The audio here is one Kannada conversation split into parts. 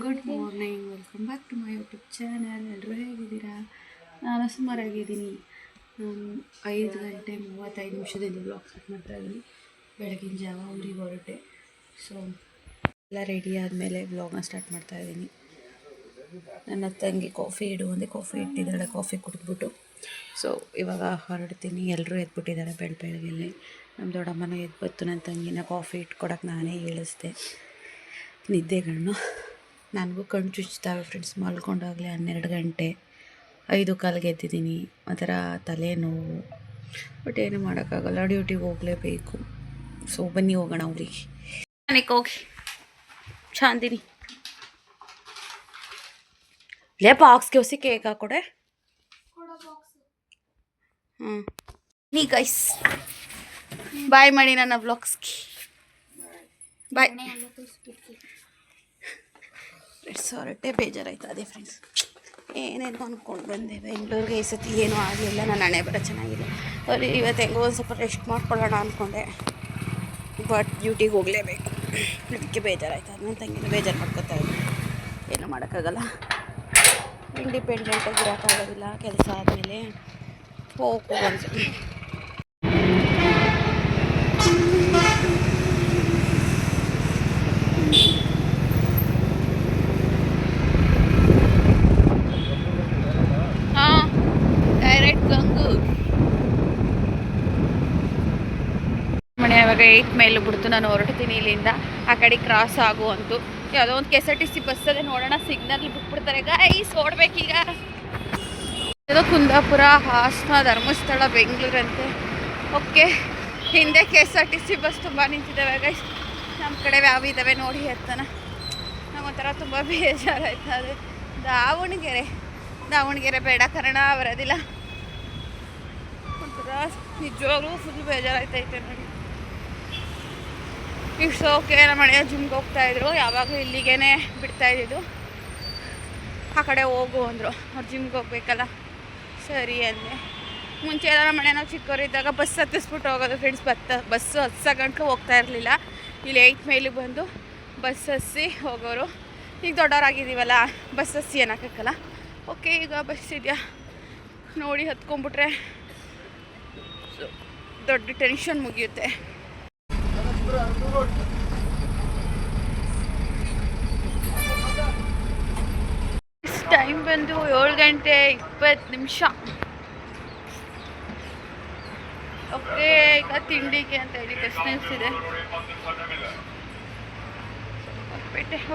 Good morning, welcome back to my YouTube channel. ಎಲ್ಲರೂ ಹೇಗಿದ್ದೀರಾ? ನಾನು ಸುಮಾರಾಗಿದ್ದೀನಿ. 5:35 ಬ್ಲಾಗ್ ಸ್ಟಾರ್ಟ್ ಮಾಡ್ತಾಯಿದ್ದೀನಿ. ಬೆಳಗಿನ ಜಾವ ಊರಿಗೆ ಹೊರಟೆ. ಸೊ ಎಲ್ಲ ರೆಡಿ ಆದಮೇಲೆ ಬ್ಲಾಗ್ನ ಸ್ಟಾರ್ಟ್ ಮಾಡ್ತಾಯಿದ್ದೀನಿ. ನನ್ನ ತಂಗಿ ಕಾಫಿ ಇಡು ಒಂದೇ ಕಾಫಿ ಇಟ್ಟಿದ್ದಾಳೆ. ಕಾಫಿ ಕುಡಿದ್ಬಿಟ್ಟು ಸೊ ಇವಾಗ ಹೊರಡ್ತೀನಿ. ಎಲ್ಲರೂ ಎದ್ಬಿಟ್ಟಿದ್ದಾರೆ ಬೆಳಗ್ಗೆಯಲ್ಲಿ. ನಮ್ಮ ದೊಡ್ಡಮ್ಮನ ಎದ್ಬತ್ತು. ನನ್ನ ತಂಗಿನ ಕಾಫಿ ಇಟ್ಕೊಡೋಕೆ ನಾನೇ ಹೇಳಿಸ್ದೆ. ನಿದ್ದೆಗಳನ್ನು ನನಗೂ ಕಣ್ಣು ಚುಚ್ತಾವೆ ಫ್ರೆಂಡ್ಸ್. ಮಲ್ಕೊಂಡಾಗಲೇ 12 ಗಂಟೆ, 5:15 ಎದ್ದಿದ್ದೀನಿ. ಒಂಥರ ತಲೆನೋವು, ಬಟ್ ಏನು ಮಾಡೋಕ್ಕಾಗಲ್ಲ, ಡ್ಯೂಟಿಗೆ ಹೋಗಲೇಬೇಕು. ಸೊ ಬನ್ನಿ ಹೋಗೋಣ ಊರಿಗೆ. ನನಗೆ ಹೋಗಿ ಚಾಂದಿನಿ ಲೇ ಬಾಕ್ಸ್ಗೆ ಹೊಸಿ ಕೇಕ್ ಹಾಕೊಡೆ. ನೀ ಗೈಸ್ ಬಾಯ್ ಮಾಡಿ ನನ್ನ ಬ್ಲಾಗ್ಸ್ಗೆ ಬಾಯ್. ಹೊರಟೆ ಬೇಜಾರಾಯ್ತದೆ ಫ್ರೆಂಡ್ಸ್. ಏನೇನು ಅಂದ್ಕೊಂಡು ಬಂದೆ ಬೆಂಗಳೂರಿಗೆ. ಈ ಸತಿ ಏನೂ ಆಗಲಿಲ್ಲ. ನನ್ನ ಹಣೆ ಬರೋ ಚೆನ್ನಾಗಿದೆ. ಅಲ್ಲಿ ಇವತ್ತು ಹೆಂಗೋ ಒಂದು ಸ್ವಲ್ಪ ರೆಸ್ಟ್ ಮಾಡ್ಕೊಳ್ಳೋಣ ಅಂದ್ಕೊಂಡೆ, ಬಟ್ ಡ್ಯೂಟಿಗೆ ಹೋಗಲೇಬೇಕು. ಅದಕ್ಕೆ ಬೇಜಾರಾಯ್ತು. ನನ್ನ ತಂಗಿನ ಬೇಜಾರು ಮಾಡ್ಕೊತಾ ಇದ್ದೆ. ಏನೂ ಮಾಡೋಕ್ಕಾಗಲ್ಲ, ಇಂಡಿಪೆಂಡೆಂಟಾಗಿ ಇರೋಕ್ಕಾಗೋದಿಲ್ಲ. ಕೆಲಸ ಆದಮೇಲೆ ಹೋಗು ಅಂತ. ಮನೆ ಇವಾಗ 8 ಮೈಲು ಬಿಡ್ತು. ನಾನು ಹೊರಡ್ತೀನಿ ಇಲ್ಲಿಂದ. ಆ ಕಡೆ ಕ್ರಾಸ್ ಆಗುವಂತು ಯಾವುದೋ ಒಂದು KSRTC ಬಸ್ ಅದೇ, ನೋಡೋಣ. ಸಿಗ್ನಲ್ ಬಿಟ್ಬಿಡ್ತಾರೆ ಗೈಸ್, ಓಡಬೇಕೀಗ. ಯಾವುದೋ ಕುಂದಾಪುರ, ಹಾಸನ, ಧರ್ಮಸ್ಥಳ, ಬೆಂಗಳೂರಂತೆ. ಓಕೆ, ಹಿಂದೆ KSRTC ಬಸ್ ತುಂಬ ನಿಂತಿದ್ದಾವೆ ಗೈಸ್. ನಮ್ಮ ಕಡೆ ಯಾವ ಇದ್ದಾವೆ ನೋಡಿ ಎತ್ತನ. ನಮಗೊಂಥರ ತುಂಬ ಬೇಜಾರಾಯ್ತದೆ. ದಾವಣಗೆರೆ ಬೇಡ, ಕನ್ನಡ ಬರೋದಿಲ್ಲ. ಒಂಥರ ನಿಜವಾಗ್ಲೂ ಫುಲ್ ಬೇಜಾರಾಯ್ತೈತೆ ನೋಡಿ. It's okay. ನಮ್ಮ ಮನೆಯ ಜಿಮ್ಗೆ ಹೋಗ್ತಾಯಿದ್ರು. ಯಾವಾಗಲೂ ಇಲ್ಲಿಗೇ ಬಿಡ್ತಾಯಿದ್ದು. ಆ ಕಡೆ ಹೋಗು ಅಂದರು. ಅವ್ರು ಜಿಮ್ಗೆ ಹೋಗ್ಬೇಕಲ್ಲ, ಸರಿ ಅಂದೆ. ಮುಂಚೆ ಎಲ್ಲ ನಮ್ಮ ಮನೆ ನಾವು ಚಿಕ್ಕವರಿದ್ದಾಗ ಬಸ್ ಹತ್ತಿಸ್ಬಿಟ್ಟು ಹೋಗೋದು ಫ್ರೆಂಡ್ಸ್. ಬಸ್ಸು ಹತ್ಸಗಂಟ್ಲು ಹೋಗ್ತಾ ಇರಲಿಲ್ಲ. ಇಲ್ಲಿ 8 ಮೈಲಿಗೆ ಬಂದು ಬಸ್ ಹತ್ಸಿ ಹೋಗೋರು. ಈಗ ದೊಡ್ಡವರಾಗಿದ್ದೀವಲ್ಲ, ಬಸ್ ಹತ್ಸಿ ಏನಾಗಬೇಕಲ್ಲ. ಓಕೆ, ಈಗ ಬಸ್ ಇದೆಯಾ ನೋಡಿ ಹತ್ಕೊಂಡ್ಬಿಟ್ರೆ ದೊಡ್ಡ ಟೆನ್ಷನ್ ಮುಗಿಯುತ್ತೆ. ಟೈಮ್ ಬಂದು 7:20. ಓಕೆ, ಈಗ ತಿಂಡಿಗೆ ಅಂತ ಹೇಳಿ ಬಸ್ ನಿಲ್ಸಿದೆ.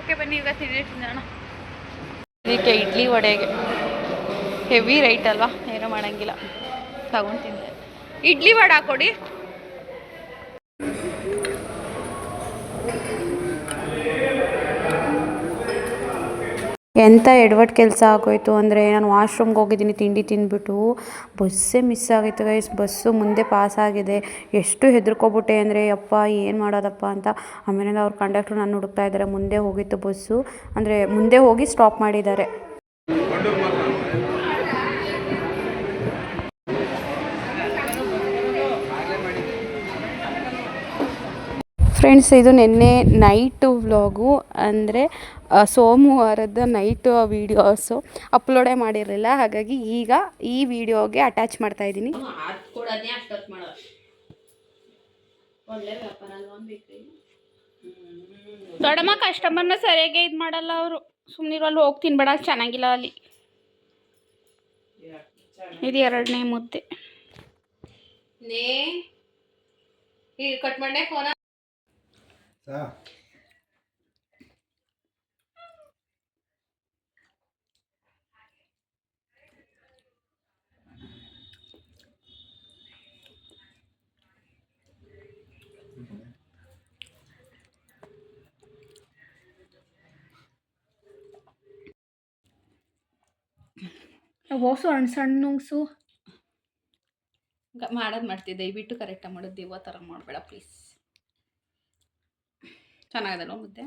ಓಕೆ ಬನ್ನಿ, ಈಗ ತಿಂಡಿ ತಿನ್ನೋಣ. ಇದಕ್ಕೆ ಇಡ್ಲಿ ವಡೆಗೆ ಹೆವಿ ರೈಟ್ ಅಲ್ವಾ, ಏನೋ ಮಾಡೋಂಗಿಲ್ಲ, ತಗೊಂಡು ತಿಂದೆ. ಇಡ್ಲಿ ವಡೆ ಹಾಕೊಡಿ. ಎಂಥ ಎಡವಟ್ಟು ಕೆಲಸ ಆಗೋಯ್ತು ಅಂದರೆ, ನಾನು ವಾಶ್ರೂಮ್ಗೆ ಹೋಗಿದ್ದೀನಿ ತಿಂಡಿ ತಿಂದ್ಬಿಟ್ಟು. ಬಸ್ಸೇ ಮಿಸ್ ಆಗಿತ್ತು ಗೈಸ್. ಬಸ್ಸು ಮುಂದೆ ಪಾಸ್ ಆಗಿದೆ. ಎಷ್ಟು ಹೆದರ್ಕೊಬಿಟ್ಟೆ ಅಂದರೆ, ಯಪ್ಪ ಏನು ಮಾಡೋದಪ್ಪ ಅಂತ. ಆಮೇಲೆ ಅವ್ರ ಕಂಡಕ್ಟ್ರು ನಾನು ಹುಡುಕ್ತಾ ಇದ್ದಾರೆ. ಮುಂದೆ ಹೋಗಿತ್ತು ಬಸ್ಸು, ಅಂದರೆ ಮುಂದೆ ಹೋಗಿ ಸ್ಟಾಪ್ ಮಾಡಿದ್ದಾರೆ. ಫ್ರೆಂಡ್ಸ್, ಇದು ನಿನ್ನೆ ನೈಟು ವ್ಲಾಗು, ಅಂದರೆ ಸೋಮವಾರದ ನೈಟು ವೀಡಿಯೋಸು ಅಪ್ಲೋಡೇ ಮಾಡಿರಲಿಲ್ಲ. ಹಾಗಾಗಿ ಈಗ ಈ ವಿಡಿಯೋಗೆ ಅಟ್ಯಾಚ್ ಮಾಡ್ತಾಯಿದ್ದೀನಿ. ದೊಡ್ಡಮ್ಮ ಕಸ್ಟಮರ್ನ ಸರಿಯಾಗಿ ಇದು ಮಾಡಲ್ಲ ಅವರು. ಸುಮ್ಮನಿರಲ್ಲಿ ಹೋಗಿ ತಿನ್ಬೇಡ, ಚೆನ್ನಾಗಿಲ್ಲ ಅಲ್ಲಿ. ಇದು 2ನೇ ಮುದ್ದೆ. ಕಟ್ ಮಾಡೇ ಫೋನ. ಹೋಸು ಹಣ್ಣು ಸಣ್ಣ ನುಂಗ್ಸು ಮಾಡೋದು ಮಾಡ್ತಿದ್ದೆ. ದಯವಿಟ್ಟು ಕರೆಕ್ಟಾಗಿ ಮಾಡೋದು, ದೇವ ಥರ ಮಾಡಬೇಡ ಪ್ಲೀಸ್. ಚೆನ್ನಾಗದಲ್ವ ಮುದ್ದೆ?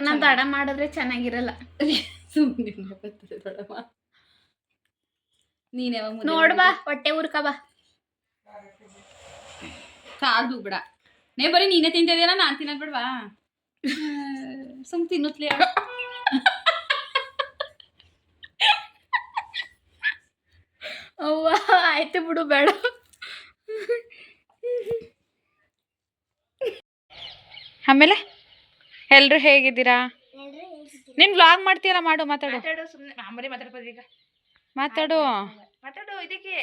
ನಾನು ತಡ ಮಾಡಿದ್ರೆ ಚೆನ್ನಾಗಿರಲ್ಲ. ಸುಮ್ಮನೆ ಬರ್ತದೆ ದೊಡ್ಡಮ್ಮ. ನೀನು ಯಾವಾಗ ನೋಡ್ಬಾ, ಹೊಟ್ಟೆ ಉರ್ಕಬಾ. ಕಾದು ಬಿಡ. ಬರೀ ನೀನೇ ತಿಂತಿದ್ಯಲ್ಲ, ನಾನು ತಿನ್ನೋದು ಬಿಡ್ವಾ? ಸುಮ್ ತಿನ್ನುತ್ತಲೇ ಅವ್ವ ಆಯ್ತು ಬಿಡು ಬೇಡ. ಆಮೇಲೆ ಎಲ್ಲರೂ ಹೇಗಿದ್ದೀರಾ? ನೀನು ವ್ಲಾಗ್ ಮಾಡ್ತೀಯಲ್ಲ, ಮಾಡು, ಮಾತಾಡು. ಸುಮ್ಮನೆ ಮಾಮೂಲಿ ಮಾತಾಡ್ಬೋದು ಈಗ. ಮಾತಾಡು ಇದಕ್ಕೆ.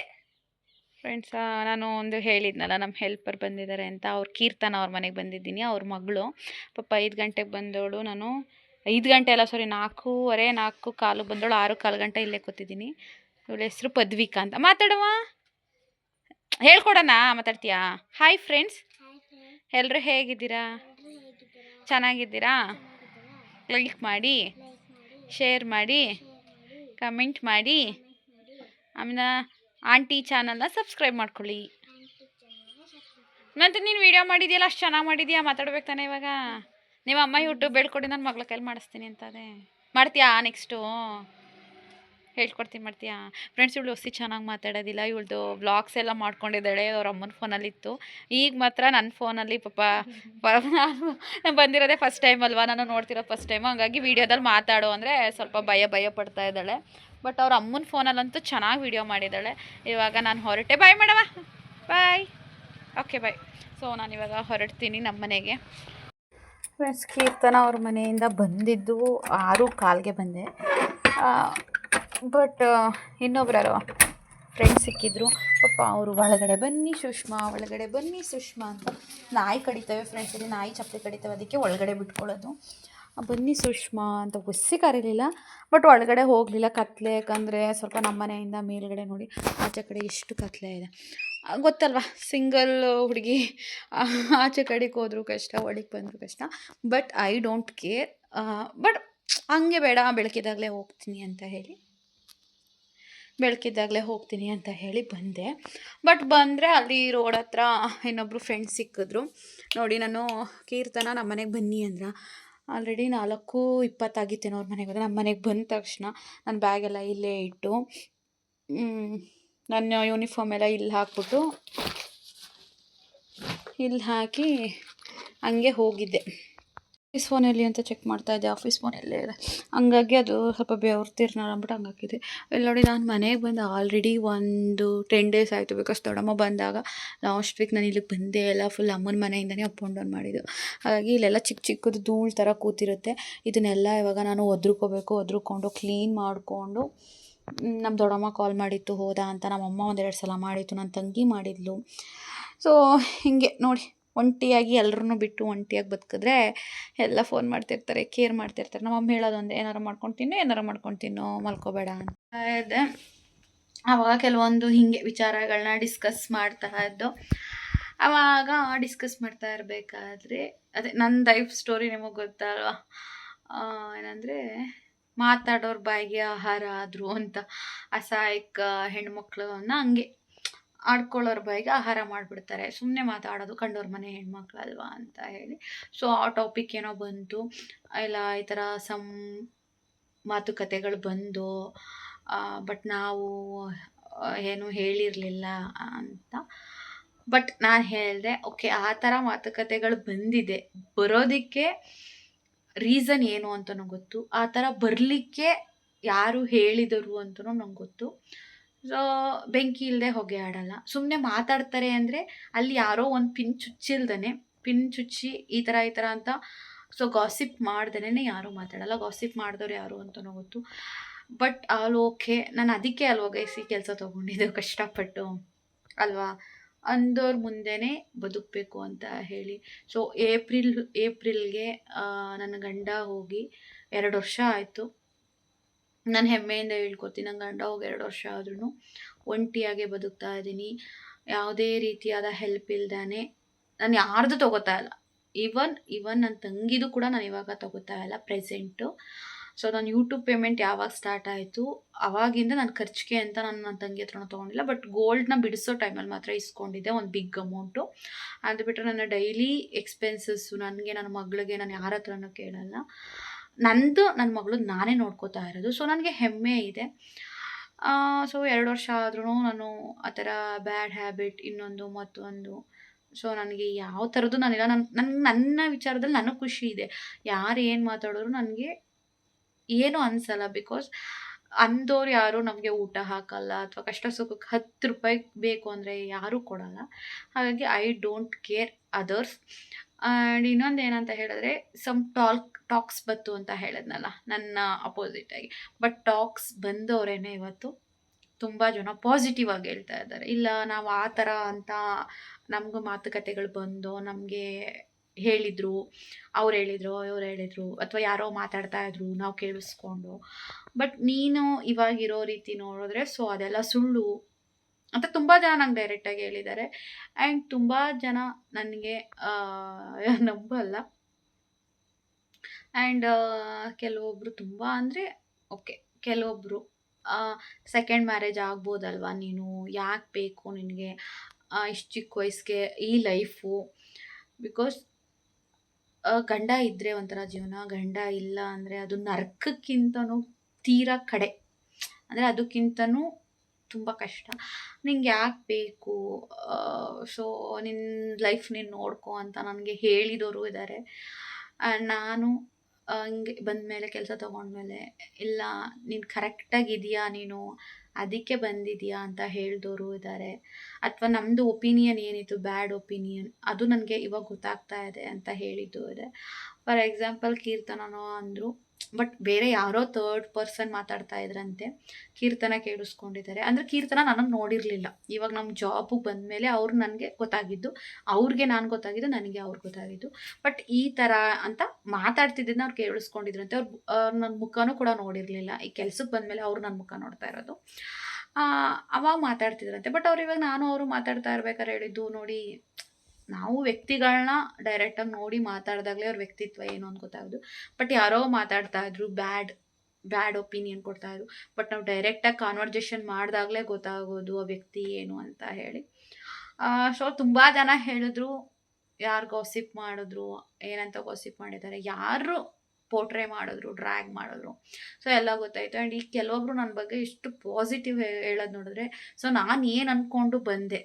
ಫ್ರೆಂಡ್ಸ್, ನಾನು ಒಂದು ಹೇಳಿದ್ನಲ್ಲ, ನಮ್ಮ ಹೆಲ್ಪರ್ ಬಂದಿದ್ದಾರೆ ಅಂತ. ಅವ್ರು ಕೀರ್ತನ ಅವ್ರ ಮನೆಗೆ ಬಂದಿದ್ದೀನಿ. ಅವ್ರ ಮಗಳು ಪಾಪ 5 ಗಂಟೆಗೆ ಬಂದವಳು. ನಾನು 5 ಗಂಟೆ ಅಲ್ಲ, ಸಾರಿ 4:15 4:15 ಬಂದವಳು. 6:15 ಗಂಟೆ ಇಲ್ಲೇ ಕೂತಿದ್ದೀನಿ. ಇವಳ ಹೆಸರು ಪದ್ವಿಕಾ ಅಂತ. ಮಾತಾಡುವ, ಹೇಳ್ಕೊಡೋಣ. ಮಾತಾಡ್ತೀಯಾ? ಹಾಯ್ ಫ್ರೆಂಡ್ಸ್, ಎಲ್ಲರೂ ಹೇಗಿದ್ದೀರಾ? ಚೆನ್ನಾಗಿದ್ದೀರಾ? ಲೈಕ್ ಮಾಡಿ, ಶೇರ್ ಮಾಡಿ, ಕಮೆಂಟ್ ಮಾಡಿ, ಆಮೇಲೆ ಆಂಟಿ ಚಾನಲ್ನ ಸಬ್ಸ್ಕ್ರೈಬ್ ಮಾಡ್ಕೊಳ್ಳಿ. ಮತ್ತು ನೀನು ವೀಡಿಯೋ ಮಾಡಿದ್ಯಲ್ಲ, ಅಷ್ಟು ಚೆನ್ನಾಗಿ ಮಾಡಿದ್ಯಾ. ಮಾತಾಡ್ಬೇಕು ತಾನೆ ಇವಾಗ. ನಿಮ್ಮ ಅಮ್ಮ ಯೂಟ್ಯೂಬ್ ಹೇಳ್ಕೊಡಿ, ನನ್ನ ಮಗಳ ಕೈಲಿ ಮಾಡಿಸ್ತೀನಿ ಅಂತದೆ. ಮಾಡ್ತೀಯಾ? ನೆಕ್ಸ್ಟು ಹೇಳ್ಕೊಡ್ತೀನಿ, ಮಾಡ್ತೀಯಾ? ಫ್ರೆಂಡ್ಸ್, ಇವಳು ಹೊಸಿ ಚೆನ್ನಾಗಿ ಮಾತಾಡೋದಿಲ್ಲ. ಇವಳ್ದು ವ್ಲಾಗ್ಸ್ ಎಲ್ಲ ಮಾಡ್ಕೊಂಡಿದ್ದಾಳೆ, ಅವ್ರ ಅಮ್ಮನ ಫೋನಲ್ಲಿತ್ತು. ಈಗ ಮಾತ್ರ ನನ್ನ ಫೋನಲ್ಲಿ ನಾನು ಬಂದಿರೋದೇ ಫಸ್ಟ್ ಟೈಮ್ ಅಲ್ವಾ, ನಾನು ನೋಡ್ತಿರೋ ಫಸ್ಟ್ ಟೈಮು. ಹಂಗಾಗಿ ವೀಡಿಯೋದಲ್ಲಿ ಮಾತಾಡೋ ಅಂದರೆ ಸ್ವಲ್ಪ ಭಯ ಪಡ್ತಾ ಇದ್ದಾಳೆ. ಬಟ್ ಅವ್ರ ಅಮ್ಮನ ಫೋನಲ್ಲಂತೂ ಚೆನ್ನಾಗಿ ವೀಡಿಯೋ ಮಾಡಿದ್ದಾಳೆ. ಇವಾಗ ನಾನು ಹೊರಟೆ. ಬಾಯ್ ಮೇಡಮ, ಬಾಯ್. ಓಕೆ, ಬಾಯ್. ಸೊ ನಾನಿವಾಗ ಹೊರಡ್ತೀನಿ ನಮ್ಮ ಮನೆಗೆ. ಫ್ರೆಂಡ್ಸ್, ಕೀರ್ತನ ಅವ್ರ ಮನೆಯಿಂದ ಬಂದಿದ್ದು 6:15ಗೆ ಬಂದೆ. ಬಟ್ ಇನ್ನೊಬ್ರು ಫ್ರೆಂಡ್ಸ್ ಸಿಕ್ಕಿದ್ರು. ಪಾಪ ಅವರು ಒಳಗಡೆ ಬನ್ನಿ ಸುಷ್ಮಾ, ಒಳಗಡೆ ಬನ್ನಿ ಸುಷ್ಮಾ ಅಂತ ನಾಯಿ ಕಡಿತವೆ. ಫ್ರೆಂಡ್ಸ್, ಇಲ್ಲಿ ನಾಯಿ ಚಪ್ಪಲಿ ಕಡಿತವೆ, ಅದಕ್ಕೆ ಒಳಗಡೆ ಬಿಟ್ಕೊಳ್ಳೋದು. ಬನ್ನಿ ಸುಷ್ಮಾ ಅಂತ ಒಸಿ ಕರೀಲಿಲ್ಲ. ಬಟ್ ಒಳಗಡೆ ಹೋಗಲಿಲ್ಲ, ಕತ್ಲೆ. ಯಾಕಂದರೆ ಸ್ವಲ್ಪ ನಮ್ಮ ಮನೆಯಿಂದ ಮೇಲ್ಗಡೆ ನೋಡಿ ಆಚೆ ಕಡೆ ಎಷ್ಟು ಕತ್ಲೆ ಇದೆ ಗೊತ್ತಲ್ವ. ಸಿಂಗಲ್ ಹುಡುಗಿ ಆಚೆ ಕಡೆಗೆ ಹೋದ್ರೂ ಕಷ್ಟ, ಒಳಗೆ ಬಂದರೂ ಕಷ್ಟ. But I don't care. But ಹಂಗೆ ಬೇಡ, ಬೆಳಕಿದಾಗಲೇ ಹೋಗ್ತೀನಿ ಅಂತ ಹೇಳಿ ಬಂದೆ. ಬಟ್ ಬಂದರೆ ಅಲ್ಲಿ ರೋಡ್ ಹತ್ರ ಇನ್ನೊಬ್ಬರು ಫ್ರೆಂಡ್ಸ್ ಸಿಕ್ಕಿದ್ರು. ನೋಡಿ, ನಾನು ಕೀರ್ತನ ನಮ್ಮ ಮನೆಗೆ ಬನ್ನಿ ಅಂದ್ರೆ ಆಲ್ರೆಡಿ 4:20 ಆಗಿತ್ತೇನೋ ಅವ್ರ ಮನೆಗೆ ಬಂದರೆ. ನಮ್ಮ ಮನೆಗೆ ಬಂದ ತಕ್ಷಣ ನನ್ನ ಬ್ಯಾಗೆಲ್ಲ ಇಲ್ಲೇ ಇಟ್ಟು, ನನ್ನ ಯೂನಿಫಾರ್ಮ್ ಎಲ್ಲ ಇಲ್ಲಿ ಹಾಕ್ಬಿಟ್ಟು, ಇಲ್ಲಿ ಹಾಕಿ ಹಂಗೆ ಹೋಗಿದ್ದೆ. ಆಫೀಸ್ ಫೋನಲ್ಲಿ ಅಂತ ಚೆಕ್ ಮಾಡ್ತಾಯಿದ್ದೆ, ಆಫೀಸ್ ಫೋನಲ್ಲೇ ಇದೆ. ಹಂಗಾಗಿ ಅದು ಸ್ವಲ್ಪ ಬೆವರ್ತಿರ್ನಾರ ಅಂದ್ಬಿಟ್ಟು ಹಂಗಾಕಿದೆ. ಇಲ್ಲಿ ನೋಡಿ, ನಾನು ಮನೆಗೆ ಬಂದು ಆಲ್ರೆಡಿ ಒಂದು 10 ಡೇಸ್ ಆಯಿತು. ಬಿಕಾಸ್ ದೊಡ್ಡಮ್ಮ ಬಂದಾಗ ಲಾಸ್ಟ್ ವೀಕ್ ನಾನು ಇಲ್ಲಿಗೆ ಬಂದೇ ಇಲ್ಲ. ಫುಲ್ ಅಮ್ಮನ ಮನೆಯಿಂದನೇ ಅಪ್ ಆ್ಯಂಡ್ ಡೌನ್ ಮಾಡಿದ್ದು. ಹಾಗಾಗಿ ಇಲ್ಲೆಲ್ಲ ಚಿಕ್ಕದು ಧೂಳು ಥರ ಕೂತಿರುತ್ತೆ. ಇದನ್ನೆಲ್ಲ ಇವಾಗ ನಾನು ಒದ್ರುಕೊಂಡು ಕ್ಲೀನ್ ಮಾಡಿಕೊಂಡು, ನಮ್ಮ ದೊಡ್ಡಮ್ಮ ಕಾಲ್ ಮಾಡಿತ್ತು, ಹೋದ ಅಂತ. ನಮ್ಮಮ್ಮ 1-2 ಸಲ ಮಾಡಿತ್ತು, ನನ್ನ ತಂಗಿ ಮಾಡಿದ್ಲು. ಸೊ ಹೀಗೆ ನೋಡಿ, ಒಂಟಿಯಾಗಿ ಎಲ್ಲರನ್ನೂ ಬಿಟ್ಟು ಒಂಟಿಯಾಗಿ ಬದುಕಿದ್ರೆ ಎಲ್ಲ ಫೋನ್ ಮಾಡ್ತಿರ್ತಾರೆ, ಕೇರ್ ಮಾಡ್ತಿರ್ತಾರೆ. ನಮ್ಮ ಅಮ್ಮ ಹೇಳೋದು ಒಂದೇ, ಏನಾರು ಮಾಡ್ಕೊಂಡು ತಿನ್ನು, ಮಲ್ಕೋಬೇಡ ಅಂತ ಇದೆ. ಆವಾಗ ಕೆಲವೊಂದು ಹೀಗೆ ವಿಚಾರಗಳನ್ನ ಡಿಸ್ಕಸ್ ಮಾಡ್ತಾ ಇದ್ದು. ಆವಾಗ ಡಿಸ್ಕಸ್ ಮಾಡ್ತಾ ಇರಬೇಕಾದ್ರೆ ಅದೇ ನನ್ನ ಲೈಫ್ ಸ್ಟೋರಿ ನಿಮಗೆ ಗೊತ್ತಲ್ವ. ಏನಂದರೆ, ಮಾತಾಡೋರ ಬಾಯಿಗೆ ಆಹಾರ ಆದರು ಅಂತ. ಅಸಹಾಯಕ ಹೆಣ್ಮಕ್ಳನ್ನ ಹಂಗೆ ಆಡ್ಕೊಳ್ಳೋರ ಬಾಯಿಗೆ ಆಹಾರ ಮಾಡಿಬಿಡ್ತಾರೆ. ಸುಮ್ಮನೆ ಮಾತಾಡೋದು, ಕಂಡೋರ ಮನೆ ಹೆಣ್ಮಕ್ಳಲ್ವಾ ಅಂತ ಹೇಳಿ. ಸೊ ಆ ಟಾಪಿಕ್ ಏನೋ ಬಂತು, ಇಲ್ಲ ಈ ಥರ ಮಾತುಕತೆಗಳು ಬಂದು, ಬಟ್ ನಾವು ಏನು ಹೇಳಿರಲಿಲ್ಲ ಅಂತ. ಬಟ್ ನಾನು ಹೇಳಿದೆ, ಓಕೆ, ಆ ಥರ ಮಾತುಕತೆಗಳು ಬರೋದಕ್ಕೆ ರೀಸನ್ ಏನು ಅಂತಲೂ ಗೊತ್ತು. ಆ ಥರ ಬರಲಿಕ್ಕೆ ಯಾರು ಹೇಳಿದರು ಅಂತಲೂ ನಂಗೆ ಗೊತ್ತು. ಸೊ ಬೆಂಕಿ ಇಲ್ಲದೆ ಹೊಗೆ ಆಡಲ್ಲ. ಸುಮ್ಮನೆ ಮಾತಾಡ್ತಾರೆ ಅಂದರೆ ಅಲ್ಲಿ ಯಾರೋ ಒಂದು ಪಿನ್ ಚುಚ್ಚಿ ಈ ಥರ ಅಂತ. ಸೊ ಗಾಸಿಪ್ ಮಾಡ್ದೇ ಯಾರೂ ಮಾತಾಡಲ್ಲ. ಗಾಸಿಪ್ ಮಾಡಿದವ್ರು ಯಾರು ಅಂತಲೂ ಗೊತ್ತು. ಬಟ್ ಓಕೆ, ನಾನು ಅದಕ್ಕೆ ಅಲ್ವ ಗೈಸಿ ಕೆಲಸ ತೊಗೊಂಡಿದ್ದು ಕಷ್ಟಪಟ್ಟು ಅಲ್ವಾ, ಅಂದವ್ರ ಮುಂದೆನೇ ಬದುಕಬೇಕು ಅಂತ ಹೇಳಿ. ಸೊ ಏಪ್ರಿಲ್ಗೆ ನನ್ನ ಗಂಡ ಹೋಗಿ 2 ವರ್ಷ ಆಯಿತು. ನಾನು ಹೆಮ್ಮೆಯಿಂದ ಹೇಳ್ಕೊತೀನಿ, ನನ್ನ ಗಂಡ ಹೋಗಿ 2 ವರ್ಷ ಆದ್ರೂ ಒಂಟಿಯಾಗೆ ಬದುಕ್ತಾ ಇದ್ದೀನಿ. ಯಾವುದೇ ರೀತಿಯಾದ ಹೆಲ್ಪ್ ಇಲ್ದೇ ನಾನು ಯಾರ್ದು ತೊಗೋತಾ ಇಲ್ಲ. ಈವನ್ ನನ್ನ ತಂಗಿದು ಕೂಡ ನಾನು ಇವಾಗ ತೊಗೋತಾ ಇಲ್ಲ ಪ್ರೆಸೆಂಟು. ಸೊ ನಾನು ಯೂಟ್ಯೂಬ್ ಪೇಮೆಂಟ್ ಯಾವಾಗ ಸ್ಟಾರ್ಟ್ ಆಯಿತು ಆವಾಗಿಂದ ನಾನು ಖರ್ಚಿಗೆ ಅಂತ ನನ್ನ ತಂಗಿ ಹತ್ರನೂ ತೊಗೊಂಡಿಲ್ಲ. ಬಟ್ ಗೋಲ್ಡ್ನ ಬಿಡಿಸೋ ಟೈಮಲ್ಲಿ ಮಾತ್ರ ಇಸ್ಕೊಂಡಿದ್ದೆ ಒಂದು ಬಿಗ್ ಅಮೌಂಟು. ಅದು ಬಿಟ್ಟರೆ ನನ್ನ ಡೈಲಿ ಎಕ್ಸ್ಪೆನ್ಸಸ್ಸು, ನನಗೆ, ನನ್ನ ಮಗಳಿಗೆ ನಾನು ಯಾರ ಹತ್ರನೂ ಕೇಳಲ್ಲ. ನನ್ನ ಮಗಳು ನಾನೇ ನೋಡ್ಕೋತಾ ಇರೋದು. ಸೊ ನನಗೆ ಹೆಮ್ಮೆ ಇದೆ. ಸೊ 2 ವರ್ಷ ಆದ್ರೂ ನಾನು ಆ ಥರ ಬ್ಯಾಡ್ ಹ್ಯಾಬಿಟ್ ಇನ್ನೊಂದು ಮತ್ತೊಂದು ಸೊ ನನಗೆ ಯಾವ ಥರದ್ದು ನಾನಿಲ್ಲ. ನನ್ನ ವಿಚಾರದಲ್ಲಿ ನನಗೆ ಖುಷಿ ಇದೆ. ಯಾರು ಏನು ಮಾತಾಡಿದ್ರು ನನಗೆ ಏನೂ ಅನ್ಸಲ್ಲ. ಬಿಕಾಸ್ ಅಂದೋರು ಯಾರು ನಮಗೆ ಊಟ ಹಾಕಲ್ಲ ಅಥವಾ ಕಷ್ಟ ಸುಖಕ್ಕೆ ₹10 ಬೇಕು ಅಂದರೆ ಯಾರೂ ಕೊಡಲ್ಲ. ಹಾಗಾಗಿ I don't care others. And ಇನ್ನೊಂದು ಏನಂತ ಹೇಳಿದ್ರೆ, ಸಮ್ ಟಾಕ್ಸ್ ಬಂತು ಅಂತ ಹೇಳಿದ್ನಲ್ಲ ನನ್ನ ಅಪೋಸಿಟಾಗಿ. ಬಟ್ ಟಾಕ್ಸ್ ಬಂದವರೇನೆ ಇವತ್ತು ತುಂಬ ಜನ ಪಾಸಿಟಿವ್ ಆಗಿ ಹೇಳ್ತಾ ಇದ್ದಾರೆ. ಇಲ್ಲ ನಾವು ಆ ಥರ ಅಂತ ನಮಗೂ ಮಾತುಕತೆಗಳು ಬಂದು ನಮಗೆ ಹೇಳಿದರು, ಅವ್ರು ಹೇಳಿದ್ರು, ಇವ್ರು ಹೇಳಿದ್ರು, ಅಥವಾ ಯಾರೋ ಮಾತಾಡ್ತಾ ಇದ್ರು ನಾವು ಕೇಳಿಸ್ಕೊಂಡು. ಬಟ್ ನೀನು ಇವಾಗಿರೋ ರೀತಿ ನೋಡಿದ್ರೆ ಸೊ ಅದೆಲ್ಲ ಸುಳ್ಳು ಅಂತ ತುಂಬ ಜನ ನಂಗೆ ಡೈರೆಕ್ಟಾಗಿ ಹೇಳಿದ್ದಾರೆ. ಆ್ಯಂಡ್ ತುಂಬ ಜನ ನನಗೆ ನಂಬಲ್ಲ. ಆ್ಯಂಡ್ ಕೆಲವೊಬ್ಬರು ತುಂಬ ಅಂದರೆ ಓಕೆ, ಕೆಲವೊಬ್ಬರು ಸೆಕೆಂಡ್ ಮ್ಯಾರೇಜ್ ಆಗ್ಬೋದಲ್ವಾ, ನೀನು ಯಾಕೆ ಬೇಕು ನಿನಗೆ ಇಷ್ಟು ಚಿಕ್ಕ ವಯಸ್ಸಿಗೆ ಈ ಲೈಫು. ಬಿಕಾಸ್ ಗಂಡ ಇದ್ದರೆ ಒಂಥರ ಜೀವನ, ಗಂಡ ಇಲ್ಲ ಅಂದರೆ ಅದು ನರಕಕ್ಕಿಂತನೂ ತೀರಾ ಕಡೆ, ಅಂದರೆ ಅದಕ್ಕಿಂತನೂ ತುಂಬ ಕಷ್ಟ. ನಿಂಗೆ ಯಾಕೆ ಬೇಕು, ಸೊ ನಿನ್ನ ಲೈಫ್ ನೀನು ನೋಡ್ಕೊ ಅಂತ ನನಗೆ ಹೇಳಿದವರು ಇದ್ದಾರೆ. ನಾನು ಹಿಂಗೆ ಬಂದಮೇಲೆ ಕೆಲಸ ತೊಗೊಂಡ್ಮೇಲೆ ಇಲ್ಲ ನೀನು ಕರೆಕ್ಟಾಗಿದೆಯಾ, ನೀನು ಅದಕ್ಕೆ ಬಂದಿದೆಯಾ ಅಂತ ಹೇಳಿದವರು ಇದ್ದಾರೆ. ಅಥವಾ ನಮ್ಮದು ಒಪಿನಿಯನ್ ಏನಿತ್ತು, ಬ್ಯಾಡ್ ಒಪಿನಿಯನ್, ಅದು ನನಗೆ ಇವಾಗ ಗೊತ್ತಾಗ್ತಾ ಇದೆ ಅಂತ ಹೇಳಿದ್ದು ಇದೆ. ಫಾರ್ ಎಕ್ಸಾಂಪಲ್ ಕೀರ್ತನನೋ ಅಂದರು, ಬಟ್ ಬೇರೆ ಯಾರೋ ಥರ್ಡ್ ಪರ್ಸನ್ ಮಾತಾಡ್ತಾ ಇದ್ರಂತೆ. ಕೀರ್ತನ ಕೇಳಿಸ್ಕೊಂಡಿದ್ದಾರೆ. ಅಂದರೆ ಕೀರ್ತನ ನನಗೆ ನೋಡಿರಲಿಲ್ಲ. ಇವಾಗ ನಮ್ಮ ಜಾಬಿಗೆ ಬಂದಮೇಲೆ ಅವ್ರು ನನಗೆ ಗೊತ್ತಾಗಿದ್ದು, ಅವ್ರಿಗೆ ನಾನು ಗೊತ್ತಾಗಿದ್ದು, ನನಗೆ ಅವ್ರು ಗೊತ್ತಾಗಿದ್ದು. ಬಟ್ ಈ ಥರ ಅಂತ ಮಾತಾಡ್ತಿದ್ದನ್ನ ಅವ್ರು ಕೇಳಿಸ್ಕೊಂಡಿದ್ರಂತೆ. ಅವ್ರು ನನ್ನ ಮುಖನೂ ಕೂಡ ನೋಡಿರಲಿಲ್ಲ. ಈ ಕೆಲ್ಸಕ್ಕೆ ಬಂದಮೇಲೆ ಅವ್ರು ನನ್ನ ಮುಖ ನೋಡ್ತಾ ಇರೋದು. ಅವಾಗ ಮಾತಾಡ್ತಿದ್ರಂತೆ. ಬಟ್ ಅವ್ರು ಇವಾಗ ನಾನು ಅವರು ಮಾತಾಡ್ತಾ ಇರ್ಬೇಕಾದ್ರೆ ಹೇಳಿದ್ದು ನೋಡಿ, ನಾವು ವ್ಯಕ್ತಿಗಳನ್ನ ಡೈರೆಕ್ಟಾಗಿ ನೋಡಿ ಮಾತಾಡಿದಾಗಲೇ ಅವ್ರ ವ್ಯಕ್ತಿತ್ವ ಏನು ಅಂತ ಗೊತ್ತಾಗೋದು. ಬಟ್ ಯಾರೋ ಮಾತಾಡ್ತಾ ಇದ್ರು, ಬ್ಯಾಡ್ ಒಪಿನಿಯನ್ ಕೊಡ್ತಾ ಇದ್ರು. ಬಟ್ ನಾವು ಡೈರೆಕ್ಟಾಗಿ ಕಾನ್ವರ್ಜೇಷನ್ ಮಾಡಿದಾಗಲೇ ಗೊತ್ತಾಗೋದು ಆ ವ್ಯಕ್ತಿ ಏನು ಅಂತ ಹೇಳಿ. ಸೊ ತುಂಬ ಜನ ಹೇಳಿದ್ರು, ಯಾರು ಗಾಸಿಪ್ ಮಾಡಿದ್ರು, ಏನಂತ ಗಾಸಿಪ್ ಮಾಡಿದ್ದಾರೆ, ಯಾರು ಪೋರ್ಟ್ರೇ ಮಾಡಿದ್ರು, ಡ್ರ್ಯಾಗ್ ಮಾಡಿದ್ರು, ಸೊ ಎಲ್ಲ ಗೊತ್ತಾಯಿತು. ಆ್ಯಂಡ್ ಈಗ ಕೆಲವೊಬ್ರು ನನ್ನ ಬಗ್ಗೆ ಇಷ್ಟು ಪಾಸಿಟಿವ್ ಹೇಳೋದು ನೋಡಿದ್ರೆ, ಸೊ ನಾನು ಏನು ಅಂದ್ಕೊಂಡು ಬಂದೆ,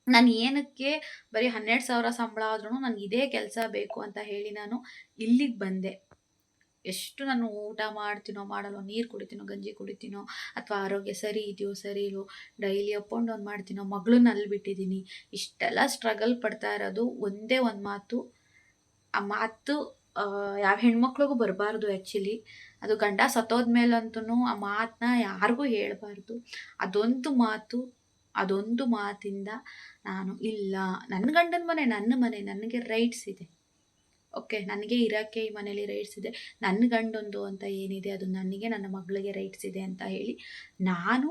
ನಾನು ಏನಕ್ಕೆ ಬರೀ 12,000 ಸಂಬಳ ಆದ್ರೂ ನನಗೆ ಇದೇ ಕೆಲಸ ಬೇಕು ಅಂತ ಹೇಳಿ ನಾನು ಇಲ್ಲಿಗೆ ಬಂದೆ. ಎಷ್ಟು ನಾನು ಊಟ ಮಾಡ್ತೀನೋ ಮಾಡಲ್ವೋ, ನೀರು ಕುಡಿತೀನೋ, ಗಂಜಿ ಕುಡಿತೀನೋ, ಅಥವಾ ಆರೋಗ್ಯ ಸರಿ ಇದೆಯೋ ಸರಿ ಇಲ್ಲೋ, ಡೈಲಿ ಅಪ್ ಆ್ಯಂಡ್ ಡೌನ್ ಮಾಡ್ತೀನೋ, ಮಗಳನ್ನ ಅಲ್ಲಿ ಬಿಟ್ಟಿದ್ದೀನಿ, ಇಷ್ಟೆಲ್ಲ ಸ್ಟ್ರಗಲ್ ಪಡ್ತಾ ಇರೋದು ಒಂದೇ ಒಂದು ಮಾತು. ಆ ಮಾತು ಯಾವ ಹೆಣ್ಮಕ್ಳಿಗೂ ಬರಬಾರ್ದು ಆ್ಯಕ್ಚುಲಿ. ಅದು ಗಂಡ ಸತ್ತೋದ್ಮೇಲಂತೂ ಆ ಮಾತನ್ನ ಯಾರಿಗೂ ಹೇಳಬಾರ್ದು. ಅದೊಂದು ಮಾತಿಂದ ನಾನು ಇಲ್ಲ, ನನ್ನ ಗಂಡನ ಮನೆ ನನ್ನ ಮನೆ, ನನಗೆ ರೈಟ್ಸ್ ಇದೆ. ಓಕೆ, ನನಗೆ ಇರೋಕ್ಕೆ ಈ ಮನೇಲಿ ರೈಟ್ಸ್ ಇದೆ. ನನ್ನ ಗಂಡೊಂದು ಅಂತ ಏನಿದೆ ಅದು ನನಗೆ, ನನ್ನ ಮಗಳಿಗೆ ರೈಟ್ಸ್ ಇದೆ ಅಂತ ಹೇಳಿ ನಾನು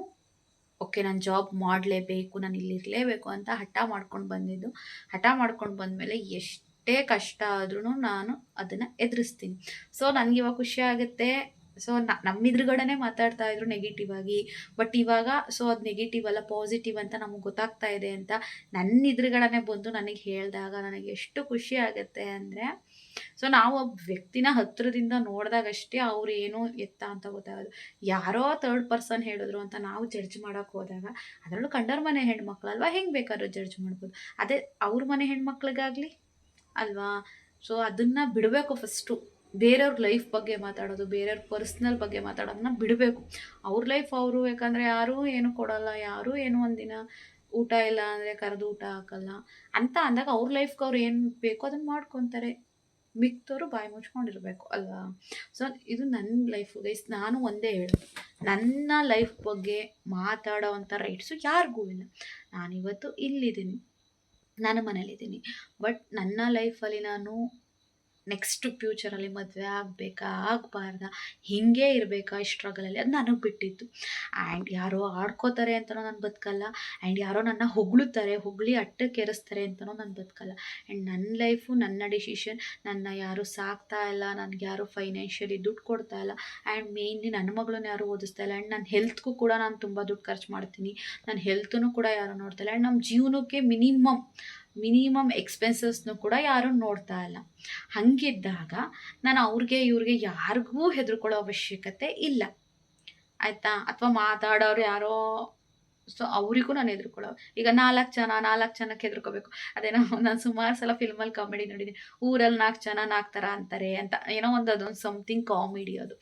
ಓಕೆ ನಾನು ಜಾಬ್ ಮಾಡಲೇಬೇಕು, ನಾನು ಇಲ್ಲಿರಲೇಬೇಕು ಅಂತ ಹಠ ಮಾಡ್ಕೊಂಡು ಬಂದಿದ್ದು. ಹಠ ಮಾಡ್ಕೊಂಡು ಬಂದಮೇಲೆ ಎಷ್ಟೇ ಕಷ್ಟ ಆದ್ರೂ ನಾನು ಅದನ್ನು ಎದುರಿಸ್ತೀನಿ. ಸೊ ನನಗೆ ಇವಾಗ ಖುಷಿ ಆಗುತ್ತೆ. ಸೊ ನಮ್ಮ ಎದುರುಗಡೆನೇ ಮಾತಾಡ್ತಾ ಇದ್ರು ನೆಗೆಟಿವ್ ಆಗಿ, ಬಟ್ ಇವಾಗ ಸೊ ಅದು ನೆಗೆಟಿವ್ ಅಲ್ಲ ಪಾಸಿಟಿವ್ ಅಂತ ನಮಗೆ ಗೊತ್ತಾಗ್ತಾ ಇದೆ ಅಂತ ನನ್ನ ಎದುರುಗಡೆನೇ ಬಂದು ನನಗೆ ಹೇಳಿದಾಗ ನನಗೆ ಎಷ್ಟು ಖುಷಿ ಆಗುತ್ತೆ ಅಂದರೆ, ಸೊ ನಾವು ಒಬ್ಬ ವ್ಯಕ್ತಿನ ಹತ್ತಿರದಿಂದ ನೋಡಿದಾಗಷ್ಟೇ ಅವ್ರು ಏನು ಎತ್ತ ಅಂತ ಗೊತ್ತಾಗೋದು. ಯಾರೋ ಥರ್ಡ್ ಪರ್ಸನ್ ಹೇಳಿದ್ರು ಅಂತ ನಾವು ಜಡ್ಜ್ ಮಾಡೋಕ್ಕೆ ಹೋದಾಗ, ಅದರಲ್ಲೂ ಕಂಡವ್ರ ಮನೆ ಹೆಣ್ಮಕ್ಳಲ್ವಾ, ಹೆಂಗೆ ಬೇಕಾದ್ರೂ ಜಡ್ಜ್ ಮಾಡ್ಬೋದು. ಅದೇ ಅವ್ರ ಮನೆ ಹೆಣ್ಮಕ್ಳಿಗಾಗಲಿ ಅಲ್ವಾ. ಸೊ ಅದನ್ನು ಬಿಡಬೇಕು ಫಸ್ಟು. ಬೇರೆಯವ್ರ ಲೈಫ್ ಬಗ್ಗೆ ಮಾತಾಡೋದು, ಬೇರೆಯವ್ರ ಪರ್ಸ್ನಲ್ ಬಗ್ಗೆ ಮಾತಾಡೋದನ್ನ ಬಿಡಬೇಕು. ಅವ್ರ ಲೈಫ್ ಅವರು, ಯಾಕಂದರೆ ಯಾರೂ ಏನು ಕೊಡೋಲ್ಲ, ಯಾರೂ ಏನು ಒಂದಿನ ಊಟ ಇಲ್ಲ ಅಂದರೆ ಕರೆದು ಊಟ ಹಾಕಲ್ಲ ಅಂತ ಅಂದಾಗ ಅವ್ರ ಲೈಫ್ಗೆ ಅವ್ರು ಏನು ಬೇಕೋ ಅದನ್ನು ಮಾಡ್ಕೊತಾರೆ. ಮಿಕ್ತವರು ಬಾಯಿ ಮುಚ್ಕೊಂಡಿರ್ಬೇಕು ಅಲ್ವಾ. ಸೊ ಇದು ನನ್ನ ಲೈಫು ಗೈಸ್. ನಾನು ಒಂದೇ ಹೇಳೋದು, ನನ್ನ ಲೈಫ್ ಬಗ್ಗೆ ಮಾತಾಡೋ ಅಂಥ ರೈಟ್ಸು ಯಾರಿಗೂ ಇಲ್ಲ. ನಾನಿವತ್ತು ಇಲ್ಲಿದ್ದೀನಿ, ನಾನು ಮನೇಲಿದ್ದೀನಿ. ಬಟ್ ನನ್ನ ಲೈಫಲ್ಲಿ ನಾನು ನೆಕ್ಸ್ಟ್ ಫ್ಯೂಚರಲ್ಲಿ ಮದುವೆ ಆಗಬೇಕಾ ಆಗಬಾರ್ದಾ, ಹೀಗೆ ಇರಬೇಕಾ ಈ ಸ್ಟ್ರಗಲಲ್ಲಿ, ಅದು ನನಗೆ ಬಿಟ್ಟಿತ್ತು. ಆ್ಯಂಡ್ ಯಾರೋ ಆಡ್ಕೋತಾರೆ ಅಂತಲೂ ನಾನು ಬದುಕಲ್ಲ. ಆ್ಯಂಡ್ ಯಾರೋ ನನ್ನ ಹೊಗಳಿ ಅಟ್ಟಕ್ಕೇರಿಸ್ತಾರೆ ಅಂತಲೂ ನಾನು ಬದುಕಲ್ಲ. ಆ್ಯಂಡ್ ನನ್ನ ಲೈಫು ನನ್ನ ಡಿಸಿಷನ್. ನನ್ನ ಯಾರೂ ಸಾಕ್ತಾ ಇಲ್ಲ, ನನಗೆ ಯಾರೂ ಫೈನಾನ್ಷಿಯಲಿ ದುಡ್ಡು ಕೊಡ್ತಾ ಇಲ್ಲ. ಆ್ಯಂಡ್ ಮೇಯ್ನ್ಲಿ ನನ್ನ ಮಗಳನ್ನ ಯಾರೂ ಓದಿಸ್ತಾ ಇಲ್ಲ. ಆ್ಯಂಡ್ ನನ್ನ ಹೆಲ್ತ್ಗೂ ಕೂಡ ನಾನು ತುಂಬ ದುಡ್ಡು ಖರ್ಚು ಮಾಡ್ತೀನಿ. ನನ್ನ ಹೆಲ್ತನ್ನು ಕೂಡ ಯಾರೂ ನೋಡ್ತಾ ಇಲ್ಲ. ಆ್ಯಂಡ್ ನಮ್ಮ ಜೀವನಕ್ಕೆ ಮಿನಿಮಮ್ ಎಕ್ಸ್ಪೆನ್ಸಸ್ನು ಕೂಡ ಯಾರೂ ನೋಡ್ತಾ ಇಲ್ಲ. ಹಾಗಿದ್ದಾಗ ನಾನು ಅವ್ರಿಗೆ ಇವ್ರಿಗೆ ಯಾರಿಗೂ ಹೆದರ್ಕೊಳ್ಳೋ ಅವಶ್ಯಕತೆ ಇಲ್ಲ, ಆಯಿತಾ. ಅಥವಾ ಮಾತಾಡೋರು ಯಾರೋ ಸೊ ಅವರಿಗೂ ನಾನು ಹೆದರ್ಕೊಳ್ಳೋ. ಈಗ 4 ಜನಕ್ಕೆ ಹೆದರ್ಕೋಬೇಕು. ಅದೇನೋ ನಾನು ಸುಮಾರು ಸಲ ಫಿಲ್ಮಲ್ಲಿ ಕಾಮಿಡಿ ನೋಡಿದ್ದೀನಿ. ಊರಲ್ಲಿ 4 ಜನ 4 ಥರ ಅಂತಾರೆ ಅಂತ, ಏನೋ ಅದೊಂದು ಸಮಥಿಂಗ್ ಕಾಮಿಡಿ ಅದು.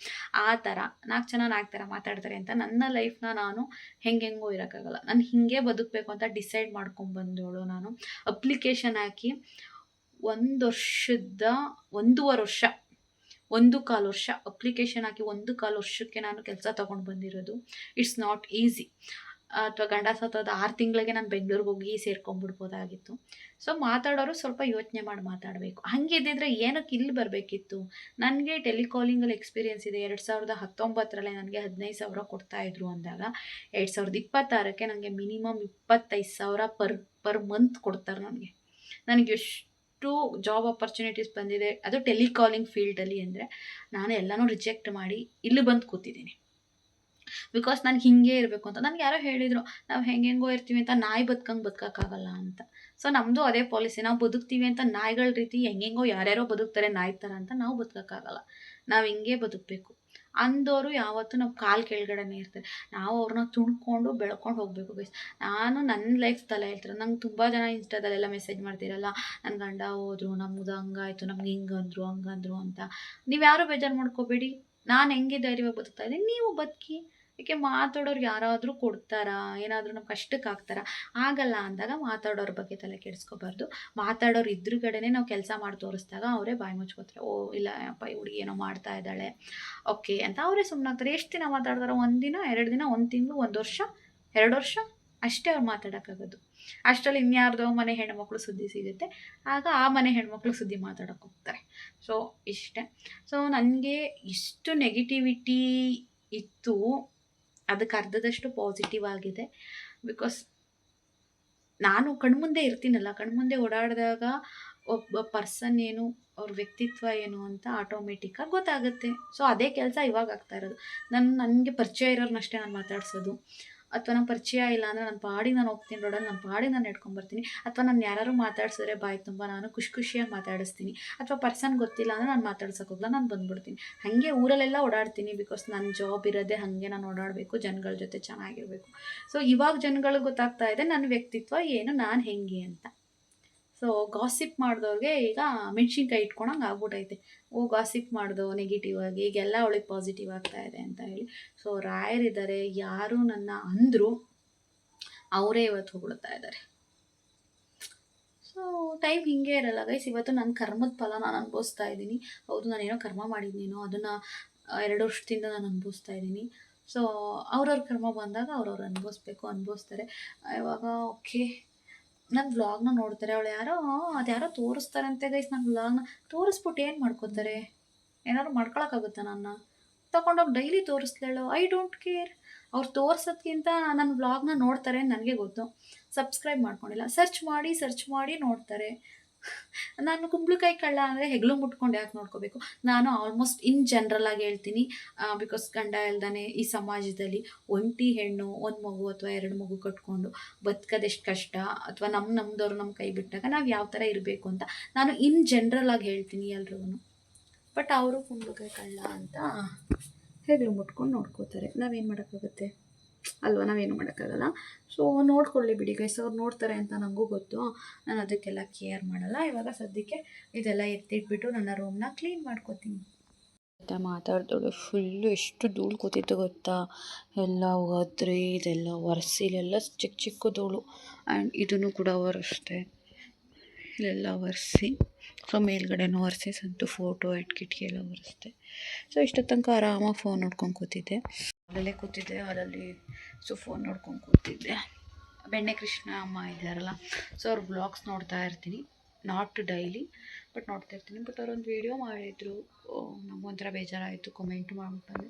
ಆ ಥರ 4 ಜನ 4 ಥರ ಮಾತಾಡ್ತಾರೆ ಅಂತ ನನ್ನ ಲೈಫ್ನ ನಾನು ಹೆಂಗೆಂಗೋ ಇರೋಕ್ಕಾಗಲ್ಲ. ನಾನು ಹೀಗೆ ಬದುಕಬೇಕು ಅಂತ ಡಿಸೈಡ್ ಮಾಡ್ಕೊಂಡ್ಬಂದವಳು ನಾನು. ಅಪ್ಲಿಕೇಶನ್ ಹಾಕಿ 1 ವರ್ಷದ 1.5 ವರ್ಷ, 1.25 ವರ್ಷ ಅಪ್ಲಿಕೇಶನ್ ಹಾಕಿ 1.25 ವರ್ಷಕ್ಕೆ ನಾನು ಕೆಲಸ ತೊಗೊಂಡು ಬಂದಿರೋದು. It's not easy. ಅಥವಾ ಗಂಡ ಸತ್ತೋದ 6 ತಿಂಗಳಿಗೆ ನಾನು ಬೆಂಗಳೂರಿಗೆ ಹೋಗಿ ಸೇರ್ಕೊಂಡ್ಬಿಡ್ಬೋದಾಗಿತ್ತು. ಸೊ ಮಾತಾಡೋರು ಸ್ವಲ್ಪ ಯೋಚನೆ ಮಾಡಿ ಮಾತಾಡಬೇಕು. ಹಂಗಿದ್ದಿದ್ರೆ ಏನಕ್ಕೆ ಇಲ್ಲಿ ಬರಬೇಕಿತ್ತು. ನನಗೆ ಟೆಲಿಕಾಲಿಂಗಲ್ಲಿ ಎಕ್ಸ್ಪೀರಿಯೆನ್ಸ್ ಇದೆ. 2019ರಲ್ಲಿ ನನಗೆ 15,000 ಕೊಡ್ತಾಯಿದ್ರು ಅಂದಾಗ 2026ಕ್ಕೆ ನನಗೆ ಮಿನಿಮಮ್ 25,000 ಪರ್ ಮಂತ್ ಕೊಡ್ತಾರೆ ನನಗೆ ಎಷ್ಟು ಜಾಬ್ ಆಪರ್ಚುನಿಟೀಸ್ ಬಂದಿದೆ, ಅದು ಟೆಲಿಕಾಲಿಂಗ್ ಫೀಲ್ಡಲ್ಲಿ. ಅಂದರೆ ನಾನು ಎಲ್ಲನೂ ರಿಜೆಕ್ಟ್ ಮಾಡಿ ಇಲ್ಲಿ ಬಂದು ಕೂತಿದ್ದೀನಿ. ಬಿಕಾಸ್ ನನಗೆ ಹಿಂಗೆ ಇರಬೇಕು ಅಂತ. ನನಗೆ ಯಾರೋ ಹೇಳಿದರು, ನಾವು ಹೆಂಗೆಂಗೋ ಇರ್ತೀವಿ ಅಂತ ನಾಯಿ ಬದುಕೋಕ್ಕಾಗಲ್ಲ ಅಂತ. ಸೊ ನಮ್ಮದು ಅದೇ ಪಾಲಿಸಿ. ನಾವು ಬದುಕ್ತೀವಿ ಅಂತ ನಾಯಿಗಳ ರೀತಿ ಹೆಂಗೆಂಗೋ ಯಾರ್ಯಾರೋ ಬದುಕ್ತಾರೆ ನಾಯಿ ಥರ ಅಂತ ನಾವು ಬದುಕೋಕ್ಕಾಗಲ್ಲ. ನಾವು ಹಿಂಗೆ ಬದುಕಬೇಕು. ಅಂದವರು ಯಾವತ್ತೂ ನಮ್ಮ ಕಾಲು ಕೆಳಗಡೆನೇ ಇರ್ತಾರೆ. ನಾವು ಅವ್ರನ್ನ ತುಣ್ಕೊಂಡು ಬೆಳ್ಕೊಂಡು ಹೋಗಬೇಕು ಗೈಸ್. ನಾನು ನನ್ನ ಲೈಫ್ ತಲೆ ಹೇಳ್ತಾರೆ. ನಂಗೆ ತುಂಬ ಜನ ಇನ್ಸ್ಟಾದಲ್ಲೆಲ್ಲ ಮೆಸೇಜ್ ಮಾಡ್ತಿರಲ್ಲ, ನನ್ನ ಗಂಡ ಹೋದ್ರು, ನಮ್ಮದು ಹಂಗಾಯಿತು, ನಮ್ಗೆ ಹಿಂಗಂದ್ರು ಹಂಗಂದ್ರು ಅಂತ. ನೀವು ಯಾರೂ ಬೇಜಾರು ಮಾಡ್ಕೋಬೇಡಿ. ನಾನು ಹೆಂಗೆ ಧೈರ್ಯವಾಗಿ ಬದುಕ್ತಾ ಇದ್ದೀನಿ, ನೀವು ಬದುಕಿ. ಏಕೆ ಮಾತಾಡೋರು ಯಾರಾದರೂ ಕೊಡ್ತಾರಾ, ಏನಾದರೂ ನಮ್ಮ ಕಷ್ಟಕ್ಕೆ ಆಗ್ತಾರಾ? ಆಗಲ್ಲ ಅಂದಾಗ ಮಾತಾಡೋರ ಬಗ್ಗೆ ತಲೆ ಕೆಡಿಸ್ಕೋಬಾರ್ದು. ಮಾತಾಡೋರು ಇದ್ರುಗಡೆನೇ ನಾವು ಕೆಲಸ ಮಾಡಿ ತೋರಿಸಿದಾಗ ಅವರೇ ಬಾಯಿ ಮುಚ್ಕೋತಾರೆ. ಓ ಇಲ್ಲ ಅಪ್ಪ ಈ ಹುಡುಗಿ ಏನೋ ಮಾಡ್ತಾ ಇದ್ದಾಳೆ ಓಕೆ ಅಂತ ಅವರೇ ಸುಮ್ಮನಾಗ್ತಾರೆ. ಎಷ್ಟು ದಿನ ಮಾತಾಡ್ತಾರೆ? 1 ದಿನ 2 ದಿನ 1 ತಿಂಗಳು 1 ವರ್ಷ 2 ವರ್ಷ ಅಷ್ಟೇ ಅವ್ರು ಮಾತಾಡೋಕ್ಕಾಗೋದು. ಅಷ್ಟರಲ್ಲಿ ಇನ್ಯಾರ್ದೋ ಮನೆ ಹೆಣ್ಮಕ್ಳು ಸುದ್ದಿ ಸಿಗುತ್ತೆ, ಆಗ ಆ ಮನೆ ಹೆಣ್ಮಕ್ಳು ಸುದ್ದಿ ಮಾತಾಡೋಕೆ ಹೋಗ್ತಾರೆ. ಸೊ ಇಷ್ಟೇ. ಸೊ ನನಗೆ ಇಷ್ಟು ನೆಗೆಟಿವಿಟಿ ಇತ್ತು, ಅದಕ್ಕೆ ಅರ್ಧದಷ್ಟು ಪಾಸಿಟಿವ್ ಆಗಿದೆ. ಬಿಕಾಸ್ ನಾನು ಕಣ್ಮುಂದೆ ಇರ್ತೀನಲ್ಲ, ಕಣ್ಮುಂದೆ ಓಡಾಡಿದಾಗ ಒಬ್ಬ ಪರ್ಸನ್ ಏನು, ಅವ್ರ ವ್ಯಕ್ತಿತ್ವ ಏನು ಅಂತ ಆಟೋಮೆಟಿಕ್ಕಾಗಿ ಗೊತ್ತಾಗುತ್ತೆ. ಸೊ ಅದೇ ಕೆಲಸ ಇವಾಗ ಆಗ್ತಾ ಇರೋದು. ನನಗೆ ಪರಿಚಯ ಇರೋರ್ನಷ್ಟೇ ನಾನು ಮಾತಾಡ್ಸೋದು. ಅಥವಾ ನಂಗೆ ಪರಿಚಯ ಇಲ್ಲ ಅಂದರೆ ನನ್ನ ಪಾಡಿಗೆ ನಾನು ಹೋಗ್ತೀನಿ ರೋಡಲ್ಲಿ, ನನ್ನ ಪಾಡಿಗೆ ನಾನು ನಡ್ಕೊಂಬರ್ತೀನಿ. ಅಥವಾ ನಾನು ಯಾರು ಮಾತಾಡ್ಸಿದ್ರೆ ಬಾಯಿ ತುಂಬ ನಾನು ಖುಷಿಯಾಗಿ ಮಾತಾಡಿಸ್ತೀನಿ. ಅಥವಾ ಪರ್ಸನ್ ಗೊತ್ತಿಲ್ಲ ಅಂದರೆ ನಾನು ಮಾತಾಡ್ಸೋಕ್ಕೋಗಲ್ಲ, ನಾನು ಬಂದುಬಿಡ್ತೀನಿ. ಹಾಗೆ ಊರಲ್ಲೆಲ್ಲ ಓಡಾಡ್ತೀನಿ. ಬಿಕಾಸ್ ನನ್ನ ಜಾಬ್ ಇರೋದೇ ಹಾಗೆ, ನಾನು ಓಡಾಡಬೇಕು, ಜನಗಳ ಜೊತೆ ಚೆನ್ನಾಗಿರಬೇಕು. ಸೊ ಇವಾಗ ಜನಗಳಿಗೆ ಗೊತ್ತಾಗ್ತಾ ಇದೆ ನನ್ನ ವ್ಯಕ್ತಿತ್ವ ಏನು, ನಾನು ಹೆಂಗೆ ಅಂತ. ಸೊ ಗಾಸಿಪ್ ಮಾಡಿದವ್ರಿಗೆ ಈಗ ಮೆಣಸಿನ್ಕಾಯಿ ಇಟ್ಕೊಳಂಗೆ ಆಗ್ಬಿಟ್ಟೈತೆ. ಗಾಸಿಪ್ ಮಾಡ್ದೋ ನೆಗೆಟಿವ್ ಆಗಿ, ಈಗೆಲ್ಲ ಅವಳಿಗೆ ಪಾಸಿಟಿವ್ ಆಗ್ತಾ ಇದೆ ಅಂತ ಹೇಳಿ. ಸೊ ರಾಯರಿದ್ದಾರೆ, ಯಾರು ನನ್ನ ಅಂದರು ಅವರೇ ಇವತ್ತು ಹೊಗಳ್ತಾ ಇದ್ದಾರೆ. ಸೊ ಟೈಮ್ ಹಿಂಗೆ ಇರಲ್ಲ ಗೈಸ್. ಇವತ್ತು ನನ್ನ ಕರ್ಮದ ಫಲ ನಾನು ಅನುಭವಿಸ್ತಾ ಇದ್ದೀನಿ. ಹೌದು, ನಾನೇನೋ ಕರ್ಮ ಮಾಡಿದ್ದೀನೋ ಅದನ್ನು 2 ವರ್ಷದಿಂದ ನಾನು ಅನುಭವಿಸ್ತಾ ಇದ್ದೀನಿ. ಸೊ ಅವ್ರವ್ರ ಕರ್ಮ ಬಂದಾಗ ಅವ್ರವ್ರು ಅನುಭವಿಸ್ತಾರೆ. ಇವಾಗ ಓಕೆ, ನನ್ನ ವ್ಲಾಗ್ನ ನೋಡ್ತಾರೆ. ಅವಳು ಅದ್ಯಾರೋ ತೋರಿಸ್ತಾರಂತೆ ಗೈಸ್. ನನ್ನ ವ್ಲಾಗ್ನ ತೋರಿಸ್ಬಿಟ್ಟು ಏನು ಮಾಡ್ಕೋತಾರೆ? ಏನಾದ್ರು ಮಾಡ್ಕೊಳಕ್ಕಾಗುತ್ತಾ? ನನ್ನ ತಗೊಂಡೋಗಿ ಡೈಲಿ ತೋರಿಸ್ಲೇಳು, ಐ ಡೋಂಟ್ ಕೇರ್. ಅವ್ರು ತೋರ್ಸೋದ್ಕಿಂತ ನನ್ನ ವ್ಲಾಗ್ನ ನೋಡ್ತಾರೆ ನನಗೆ ಗೊತ್ತು. ಸಬ್ಸ್ಕ್ರೈಬ್ ಮಾಡ್ಕೊಂಡಿಲ್ಲ, ಸರ್ಚ್ ಮಾಡಿ ನೋಡ್ತಾರೆ. ನಾನು ಕುಂಬಳಕಾಯಿ ಕಳ್ಳ ಅಂದರೆ ಹೆಗ್ಲು ಮುಟ್ಕೊಂಡು ಯಾಕೆ ನೋಡ್ಕೋಬೇಕು? ನಾನು ಆಲ್ಮೋಸ್ಟ್ ಇನ್ ಜನರಲ್ ಆಗಿ ಹೇಳ್ತೀನಿ. ಬಿಕಾಸ್ ಗಂಡ ಇಲ್ದಾನೆ ಈ ಸಮಾಜದಲ್ಲಿ ಒಂಟಿ ಹೆಣ್ಣು 1 ಮಗು ಅಥವಾ 2 ಮಗು ಕಟ್ಕೊಂಡು ಬದುಕೋದೆಷ್ಟು ಕಷ್ಟ, ಅಥವಾ ನಮ್ಮದವ್ರು ನಮ್ಮ ಕೈ ಬಿಟ್ಟಾಗ ನಾವು ಯಾವ ಥರ ಇರಬೇಕು ಅಂತ ನಾನು ಇನ್ ಜನರಲ್ ಆಗಿ ಹೇಳ್ತೀನಿ ಎಲ್ರಿಗೂ. ಬಟ್ ಅವರು ಕುಂಬಳಕಾಯಿ ಕಳ್ಳ ಅಂತ ಹೆಗ್ಲು ಮುಟ್ಕೊಂಡು ನೋಡ್ಕೋತಾರೆ. ನಾವೇನು ಮಾಡೋಕ್ಕಾಗುತ್ತೆ ಅಲ್ವಾ? ನಾವೇನು ಮಾಡೋಕ್ಕಾಗಲ್ಲ. ಸೊ ನೋಡ್ಕೊಳ್ಳಿ ಬಿಡಿ ಗೈಸ್, ಅವ್ರು ನೋಡ್ತಾರೆ ಅಂತ ನನಗೂ ಗೊತ್ತು. ನಾನು ಅದಕ್ಕೆಲ್ಲ ಕೇರ್ ಮಾಡಲ್ಲ. ಇವಾಗ ಸದ್ಯಕ್ಕೆ ಇದೆಲ್ಲ ಎತ್ತಿಟ್ಬಿಟ್ಟು ನನ್ನ ರೂಮ್ನ ಕ್ಲೀನ್ ಮಾಡ್ಕೋತೀನಿ. ಮಾತಾಡ್ದೋಳು ಫುಲ್ಲು ಎಷ್ಟು ಧೂಳು ಕೂತಿತ್ತು ಗೊತ್ತಾ? ಎಲ್ಲ ಒದ್ರಿ ಇದೆಲ್ಲ ಒರೆಸಿ, ಇಲ್ಲೆಲ್ಲ ಚಿಕ್ಕದೋಳು. ಆ್ಯಂಡ್ ಇದನ್ನು ಕೂಡ ಒರೆಸ್ದೆ, ಇಲ್ಲೆಲ್ಲ ಒರೆಸಿ. ಸೊ ಮೇಲ್ಗಡೆನೂ ಒರೆಸಿ, ಸಂತು ಫೋಟೋ ಕಿಟಕಿ ಎಲ್ಲ ಒರೆಸ್ದೆ. ಸೊ ಇಷ್ಟೊತ್ತು ತನಕ ಆರಾಮಾಗಿ ಫೋನ್ ನೋಡ್ಕೊಂಡು ಕೂತಿದ್ದೆ. ಹಾಲಲ್ಲಿ ಸೊ ಫೋನ್ ನೋಡ್ಕೊಂಡು ಕೂತಿದ್ದೆ. ಬೆಣ್ಣೆ ಕೃಷ್ಣ ಅಮ್ಮ ಇದ್ದಾರಲ್ಲ, ಸೊ ಅವ್ರ ಬ್ಲಾಗ್ಸ್ ನೋಡ್ತಾ ಇರ್ತೀನಿ. ನಾಟ್ ಡೈಲಿ ಬಟ್ ನೋಡ್ತಾ ಇರ್ತೀನಿ. ಬಟ್ ಅವರೊಂದು ವೀಡಿಯೋ ಮಾಡಿದರು, ನಮಗೊಂಥರ ಬೇಜಾರಾಯಿತು. ಕಮೆಂಟ್ ಮಾಡ್ಬಿಟ್ಟು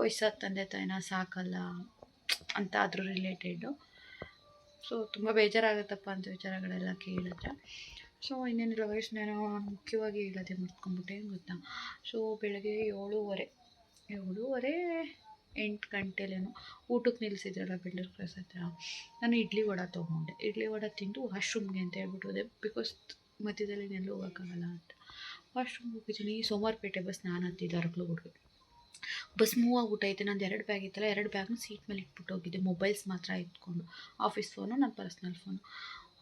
ವಯಸ್ಸಾದ ತಂದೆ ತಾಯಿನ ಸಾಕಲ್ಲ ಅಂತ ಅದ್ರ ರಿಲೇಟೆಡ್ಡು. ಸೊ ತುಂಬ ಬೇಜಾರಾಗುತ್ತಪ್ಪ ಅಂತ ವಿಚಾರಗಳೆಲ್ಲ ಕೇಳಿದ್ರೆ. ಸೊ ಇನ್ನೇನಿಲ್ಲ ವಯಸ್ಸು, ನಾನು ಮುಖ್ಯವಾಗಿ ಹೇಳೋದೇ ಮರ್ತ್ಕೊಂಡ್ಬಿಟ್ಟೆ ಗೊತ್ತಾ. ಸೊ ಬೆಳಗ್ಗೆ 7:30 8 ಗಂಟೆಲೇನೋ ಊಟಕ್ಕೆ ನಿಲ್ಲಿಸಿದ್ರಲ್ಲ ಬೆಳ್ಳೂರು ಕ್ರಾಸ್ ಹತ್ರ, ನಾನು ಇಡ್ಲಿ ವಡೆ ತೊಗೊಂಡೆ. ಇಡ್ಲಿ ವಡೆ ತಿಂದು ವಾಶ್ರೂಮ್ಗೆ ಅಂತ ಹೇಳ್ಬಿಟ್ಟು ಹೋದೆ. ಬಿಕಾಸ್ ಮಧ್ಯದಲ್ಲಿ ಎಲ್ಲೂ ಹೋಗೋಕ್ಕಾಗಲ್ಲ ಅಂತ ವಾಶ್ರೂಮ್ಗೆ ಹೋಗಿದ್ದೀನಿ. ಸೋಮವಾರಪೇಟೆ ಬಸ್ ನಾನು ಹತ್ತಿದ್ದು ಅರಕಲಗೂಡ್ಗೆ. ಬಸ್ ಮೂವ್ ಆಗ್ಬಿಟ್ಟೈತೆ. ನಂದು 2 ಬ್ಯಾಗ್ ಇತ್ತಲ್ಲ, 2 ಬ್ಯಾಗ್ನ ಸೀಟ್ ಮೇಲೆ ಇಟ್ಬಿಟ್ಟು ಹೋಗಿದ್ದೆ, ಮೊಬೈಲ್ಸ್ ಮಾತ್ರ ಎತ್ಕೊಂಡು. ಆಫೀಸ್ ಫೋನು, ನನ್ನ ಪರ್ಸ್ನಲ್ ಫೋನು.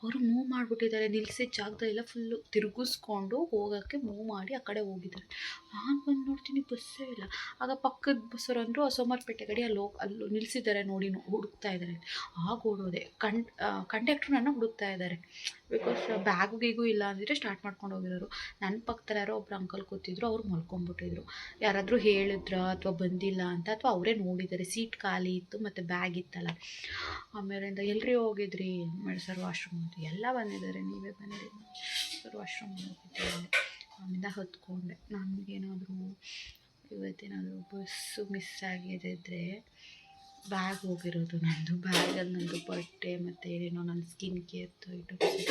ಅವರು ಮೂವ್ ಮಾಡಿಬಿಟ್ಟಿದ್ದಾರೆ, ನಿಲ್ಲಿಸಿದ ಜಾಗದಲ್ಲೆಲ್ಲ ಫುಲ್ಲು ತಿರುಗಿಸ್ಕೊಂಡು ಹೋಗೋಕ್ಕೆ ಮೂವ್ ಮಾಡಿ ಆ ಕಡೆ ಹೋಗಿದ್ದಾರೆ. ನಾನು ಬಂದು ನೋಡ್ತೀನಿ ಬಸ್ಸೇ ಇಲ್ಲ. ಆಗ ಪಕ್ಕದ ಬಸ್ಸವ್ರು ಅಂದರು, ಸೋಮವಾರಪೇಟೆ ಕಡೆ ಅಲ್ಲಿ ನಿಲ್ಲಿಸಿದ್ದಾರೆ ನೋಡಿ, ಹುಡುಕ್ತಾ ಇದ್ದಾರೆ. ಆಗ ಓಡೋದೆ. ಕಂಡಕ್ಟ್ರು ನನ್ನ ಹುಡುಕ್ತಾ ಇದ್ದಾರೆ, ಬಿಕಾಸ್ ಬ್ಯಾಗು ಗೀಗೂ ಇಲ್ಲ ಅಂದಿದ್ರೆ ಸ್ಟಾರ್ಟ್ ಮಾಡ್ಕೊಂಡು ಹೋಗಿರೋರು. ನನ್ನ ಪಕ್ಕದಲ್ಲಿ ಯಾರೋ ಒಬ್ರು ಅಂಕಲ್ ಕೂತಿದ್ರು, ಅವ್ರು ಮಲ್ಕೊಂಡ್ಬಿಟ್ಟಿದ್ರು. ಯಾರಾದರೂ ಹೇಳಿದ್ರಾ ಅಥವಾ ಬಂದಿಲ್ಲ ಅಂತ, ಅಥವಾ ಅವರೇ ನೋಡಿದ್ದಾರೆ, ಸೀಟ್ ಖಾಲಿ ಇತ್ತು ಮತ್ತು ಬ್ಯಾಗ್ ಇತ್ತಲ್ಲ. ಆಮೇಲಿಂದ ಎಲ್ರಿ ಹೋಗಿದ್ರಿ? ಸರ್ ವಾಶ್ರೂಮ್ ಅಂತ. ಎಲ್ಲ ಬಂದಿದ್ದಾರೆ, ನೀವೇ ಬಂದಿರಿ ಸರ್ ವಾಶ್ರೂಮ್ ಹೋಗಿದ್ದೆ. ಆಮೇಲೆ ಹೊತ್ಕೊಂಡೆ. ನನಗೇನಾದರೂ ಇವತ್ತೇನಾದರೂ ಬಸ್ಸು ಮಿಸ್ ಆಗಿದ್ದರೆ ಬ್ಯಾಗ್ ಹೋಗಿರೋದು ನಂದು. ಬ್ಯಾಗಲ್ಲಿ ನಂದು ಬಟ್ಟೆ ಮತ್ತು ಏನೇನೋ ನನ್ನ ಸ್ಕಿನ್ ಕೇರ್ದು ಐಟಮ್ಸ್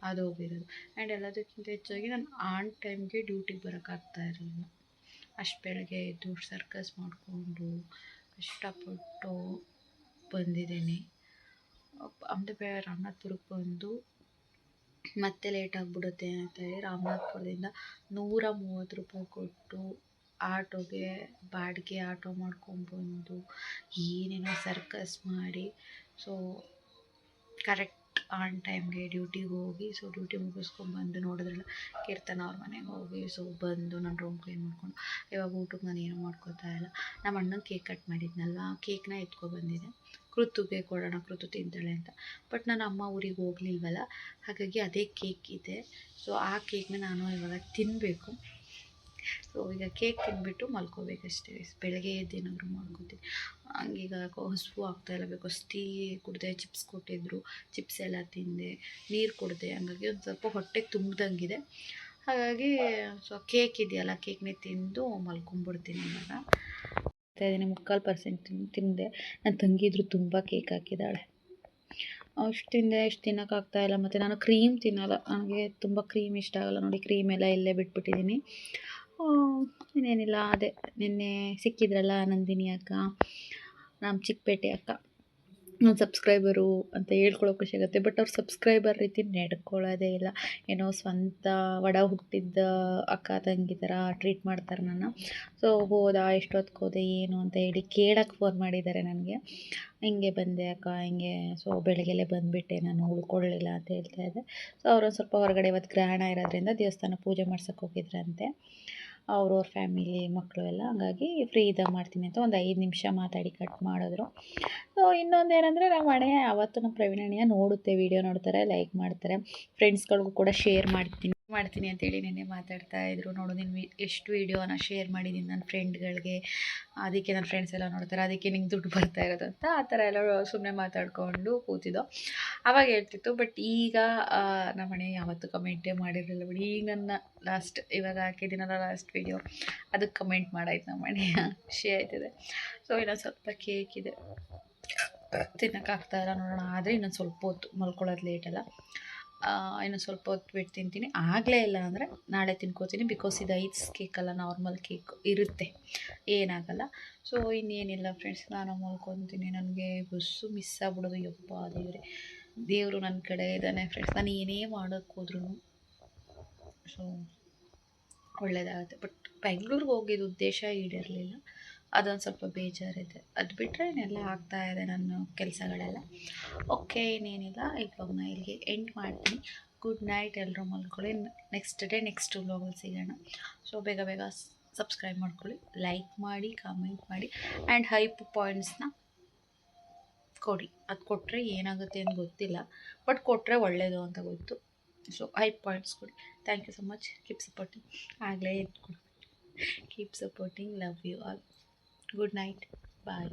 ಅದು ಹೋಗಿರೋದು. ಆ್ಯಂಡ್ ಎಲ್ಲದಕ್ಕಿಂತ ಹೆಚ್ಚಾಗಿ ನಾನು ಆನ್ ಟೈಮ್ಗೆ ಡ್ಯೂಟಿಗೆ ಬರೋಕ್ಕಾಗ್ತಾ ಇರಲಿಲ್ಲ. ಅಷ್ಟು ಬೆಳಗ್ಗೆ ಎದ್ದು ಸರ್ಕಸ್ ಮಾಡಿಕೊಂಡು ಕಷ್ಟಪಟ್ಟು ಬಂದಿದ್ದೀನಿ. ಅಂದರೆ ರಾಮನಾಥ್ಪುರಕ್ಕೆ ಬಂದು ಮತ್ತೆ ಲೇಟ್ ಆಗಿಬಿಡುತ್ತೆ ಅಂತ ಹೇಳಿ ರಾಮನಾಥ್ಪುರದಿಂದ 130 ರೂಪಾಯಿ ಕೊಟ್ಟು ಆಟೋಗೆ ಬಾಡಿಗೆ ಆಟೋ ಮಾಡ್ಕೊಂಡ್ಬಂದು ಏನೇನೋ ಸರ್ಕಸ್ ಮಾಡಿ, ಸೊ ಕರೆಕ್ಟ್ ಆನ್ ಟೈಮ್ಗೆ ಡ್ಯೂಟಿಗೆ ಹೋಗಿ, ಸೊ ಡ್ಯೂಟಿ ಮುಗಿಸ್ಕೊಂಡ್ಬಂದು ನೋಡಿದ್ರಲ್ಲ ಕೀರ್ತನ ಅವ್ರ ಮನೆಗೆ ಹೋಗಿ, ಸೊ ಬಂದು ನಾನು ರೂಮ್ ಕ್ಲೀನ್ ಮಾಡ್ಕೊಂಡು ಇವಾಗ ಊಟಕ್ಕೆ ನಾನು ಏನೂ ಮಾಡ್ಕೋತಾ ಇಲ್ಲ. ನಮ್ಮ ಅಣ್ಣಂಗೆ ಕೇಕ್ ಕಟ್ ಮಾಡಿದ್ನಲ್ವ, ಕೇಕ್ನ ಎತ್ಕೊಬಂದಿದ್ದೆ. ಕೃತುಗೆ ಕೊಡೋಣ, ಕೃತು ತಿಂತಾಳೆ ಅಂತ. ಬಟ್ ನನ್ನ ಅಮ್ಮ ಊರಿಗೆ ಹೋಗ್ಲಿಲ್ವಲ್ಲ, ಹಾಗಾಗಿ ಅದೇ ಕೇಕ್ ಇದೆ. ಸೊ ಆ ಕೇಕ್ನ ನಾನು ಇವಾಗ ತಿನ್ನಬೇಕು. ಸೊ ಈಗ ಕೇಕ್ ತಿಂದುಬಿಟ್ಟು ಮಲ್ಕೋಬೇಕಷ್ಟೇ. ಬೆಳಗ್ಗೆ ಎದ್ದೇನಾದರೂ ಮಾಡ್ಕೋತೀನಿ. ಹಂಗೀಗ ಹಸಿವು ಆಗ್ತಾಯಿಲ್ಲ, ಬಿಕಾಸ್ ಟೀ ಕುಡಿದೆ, ಚಿಪ್ಸ್ ಕೊಟ್ಟಿದ್ದರು, ಚಿಪ್ಸ್ ಎಲ್ಲ ತಿಂದೆ, ನೀರು ಕುಡಿದೆ. ಹಂಗಾಗಿ ಒಂದು ಸ್ವಲ್ಪ ಹೊಟ್ಟೆ ತುಂಬ್ದಂಗಿದೆ. ಹಾಗಾಗಿ ಸೊ ಕೇಕ್ ಇದೆಯಲ್ಲ, ಕೇಕ್ನೇ ತಿಂದು ಮಲ್ಕೊಂಡ್ಬಿಡ್ತೀನಿ ಇವಾಗ. ಇದನ್ನು 3/4% ತಿಂದೆ. ನನ್ನ ತಂಗಿದ್ರು ತುಂಬ ಕೇಕ್ ಹಾಕಿದ್ದಾಳೆ. ಅಷ್ಟು ತಿಂದೆ, ಇಷ್ಟು ತಿನ್ನೋಕ್ಕಾಗ್ತಾಯಿಲ್ಲ. ಮತ್ತು ನಾನು ಕ್ರೀಮ್ ತಿನ್ನೋಲ್ಲ, ನನಗೆ ತುಂಬ ಕ್ರೀಮ್ ಇಷ್ಟ ಆಗೋಲ್ಲ ನೋಡಿ. ಕ್ರೀಮ್ ಎಲ್ಲ ಇಲ್ಲೇ ಬಿಟ್ಬಿಟ್ಟಿದ್ದೀನಿ. ಇನ್ನೇನಿಲ್ಲ, ಅದೇ ನಿನ್ನೆ ಸಿಕ್ಕಿದ್ರಲ್ಲ ನಂದಿನಿ ಅಕ್ಕ, ನಮ್ಮ ಚಿಕ್ಕಪೇಟೆ ಅಕ್ಕ, ನನ್ನ ಸಬ್ಸ್ಕ್ರೈಬರು ಅಂತ ಹೇಳ್ಕೊಳ್ಳೋಕೆ ಖುಷಿ ಆಗುತ್ತೆ. ಬಟ್ ಅವ್ರು ಸಬ್ಸ್ಕ್ರೈಬರ್ ರೀತಿ ನಡ್ಕೊಳ್ಳೋದೇ ಇಲ್ಲ. ಏನೋ ಸ್ವಂತ ಹುಟ್ಟಿದ್ದ ಅಕ್ಕ ತಂಗಿ ಥರ ಟ್ರೀಟ್ ಮಾಡ್ತಾರೆ ನನ್ನ. ಸೊ ಹೋದ, ಎಷ್ಟೊತ್ತಿಗೆ ಹೋದೆ ಏನು ಅಂತ ಹೇಳಿ ಕೇಳೋಕ್ಕೆ ಫೋನ್ ಮಾಡಿದ್ದಾರೆ ನನಗೆ. ಹಿಂಗೆ ಬಂದೆ ಅಕ್ಕ, ಹಿಂಗೆ ಸೊ ಬೆಳಗ್ಗೆಲೇ ಬಂದುಬಿಟ್ಟೆ, ನಾನು ಉಳ್ಕೊಳ್ಳಿಲ್ಲ ಅಂತ ಹೇಳ್ತಾಯಿದ್ದೆ. ಸೊ ಅವರು ಸ್ವಲ್ಪ ಹೊರಗಡೆ ಇವತ್ತು ಗ್ರಹಣ ಇರೋದ್ರಿಂದ ದೇವಸ್ಥಾನ ಪೂಜೆ ಮಾಡ್ಸೋಕೆ ಹೋಗಿದ್ರಂತೆ, ಅವ್ರವ್ರ ಫ್ಯಾಮಿಲಿ ಮಕ್ಕಳು ಎಲ್ಲ. ಹಂಗಾಗಿ ಫ್ರೀ ಇದ್ದಾಗ ಮಾಡ್ತೀನಿ ಅಂತ ಒಂದು 5 ನಿಮಿಷ ಮಾತಾಡಿ ಕಟ್ ಮಾಡಿದ್ರು. ಸೊ ಇನ್ನೊಂದು ಏನಂದರೆ, ನಮ್ಮ ಅಣ್ಣಯ್ಯ ಯಾವತ್ತೂ ನಮ್ಮ ಪ್ರವೀಣ್ ಅಣ್ಣಯ್ಯ ನೋಡುತ್ತೆ, ವೀಡಿಯೋ ನೋಡ್ತಾರೆ, ಲೈಕ್ ಮಾಡ್ತಾರೆ, ಫ್ರೆಂಡ್ಸ್ಗಳಿಗೂ ಕೂಡ ಶೇರ್ ಮಾಡ್ತೀನಿ ಅಂತೇಳಿ ನಿನ್ನೆ ಮಾತಾಡ್ತಾ ಇದ್ರು. ನೋಡು ನೀನು ಎಷ್ಟು ವೀಡಿಯೋನ ಶೇರ್ ಮಾಡಿದ್ದೀನಿ ನನ್ನ ಫ್ರೆಂಡ್ಗಳಿಗೆ, ಅದಕ್ಕೆ ನನ್ನ ಫ್ರೆಂಡ್ಸ್ ಎಲ್ಲ ನೋಡ್ತಾರೆ, ಅದಕ್ಕೆ ನಿಂಗೆ ದುಡ್ಡು ಬರ್ತಾ ಇರೋದು ಅಂತ ಆ ಥರ ಎಲ್ಲ ಸುಮ್ಮನೆ ಮಾತಾಡಿಕೊಂಡು ಕೂತಿದ್ದೋ. ಆವಾಗ ಹೇಳ್ತಿತ್ತು. ಬಟ್ ಈಗ ನಮ್ಮ ಅಣ್ಣಯ್ಯ ಯಾವತ್ತೂ ಕಮೆಂಟೇ ಮಾಡಿರಲಿಲ್ಲ ಬಿಡಿ. ಈಗ ನನ್ನ ಇವಾಗ ಹಾಕಿದ್ದೀನಲ್ಲ ಲಾಸ್ಟ್ ವೀಡಿಯೋ, ಅದಕ್ಕೆ ಕಮೆಂಟ್ ಮಾಡಾಯ್ತು ನಮ್ಮ ಅಣ್ಣಯ್ಯ. ಖುಷಿ ಆಯ್ತಿದೆ. ಸೊ ಇನ್ನೊಂದು ಸ್ವಲ್ಪ ಕೇಕ್ ಇದೆ, ತಿನ್ನೋಕ್ಕಾಗ್ತಾಯಿಲ್ಲ ನೋಡೋಣ. ಆದರೆ ಇನ್ನೊಂದು ಸ್ವಲ್ಪ ಹೊತ್ತು ಮಲ್ಕೊಳ್ಳೋದು ಲೇಟಲ್ಲ, ಇನ್ನೊಂದು ಸ್ವಲ್ಪ ಹೊತ್ತು ಬಿಟ್ಟು ತಿಂತೀನಿ. ಆಗಲೇ ಇಲ್ಲ ಅಂದರೆ ನಾಳೆ ತಿನ್ಕೋತೀನಿ, ಬಿಕಾಸ್ ಇದು ಐಸ್ ಕೇಕಲ್ಲ, ನಾರ್ಮಲ್ ಕೇಕ್ ಇರುತ್ತೆ, ಏನಾಗಲ್ಲ. ಸೊ ಇನ್ನೇನಿಲ್ಲ ಫ್ರೆಂಡ್ಸ್, ನಾನು ಮಲ್ಕೊತೀನಿ. ನನಗೆ ಬಸ್ಸು ಮಿಸ್ ಆಗ್ಬಿಡೋದು, ಯಪ್ಪ ದೇವರು ನನ್ನ ಕಡೆ ಇದ್ದಾನೆ ಫ್ರೆಂಡ್ಸ್. ನಾನು ಏನೇ ಮಾಡೋಕ್ಕೆ ಹೋದ್ರೂ ಸೊ ಒಳ್ಳೆಯದಾಗುತ್ತೆ. ಬಟ್ ಬೆಂಗ್ಳೂರಿಗೆ ಹೋಗಿದ್ದು ಉದ್ದೇಶ ಈಡೇರಲಿಲ್ಲ, ಅದೊಂದು ಸ್ವಲ್ಪ ಬೇಜಾರಿದೆ. ಅದು ಬಿಟ್ಟರೆ ಇನ್ನೆಲ್ಲ ಆಗ್ತಾಯಿದೆ ನನ್ನ ಕೆಲಸಗಳೆಲ್ಲ. ಓಕೆ, ಇನ್ನೇನಿಲ್ಲ. ಈ ವ್ಲಾಗ್ನ ಇಲ್ಲಿಗೆ ಎಂಡ್ ಮಾಡ್ತೀನಿ. ಗುಡ್ ನೈಟ್, ಎಲ್ಲರೂ ಮಲ್ಕೊಳ್ಳಿ. ನೆಕ್ಸ್ಟ್ ವ್ಲಾಗಲ್ಲಿ ಸಿಗೋಣ. ಸೊ ಬೇಗ ಸಬ್ಸ್ಕ್ರೈಬ್ ಮಾಡ್ಕೊಳ್ಳಿ, ಲೈಕ್ ಮಾಡಿ, ಕಾಮೆಂಟ್ ಮಾಡಿ, ಆ್ಯಂಡ್ ಹೈಪ್ ಪಾಯಿಂಟ್ಸ್ನ ಕೊಡಿ. ಅದು ಕೊಟ್ಟರೆ ಏನಾಗುತ್ತೆ ಅಂತ ಗೊತ್ತಿಲ್ಲ, ಬಟ್ ಕೊಟ್ಟರೆ ಒಳ್ಳೆಯದು ಅಂತ ಗೊತ್ತು. ಸೊ ಹೈಪ್ ಪಾಯಿಂಟ್ಸ್ ಕೊಡಿ. Thank you so much. Keep supporting. ಆಗಲೇ keep supporting. Love you all. Good night. Bye.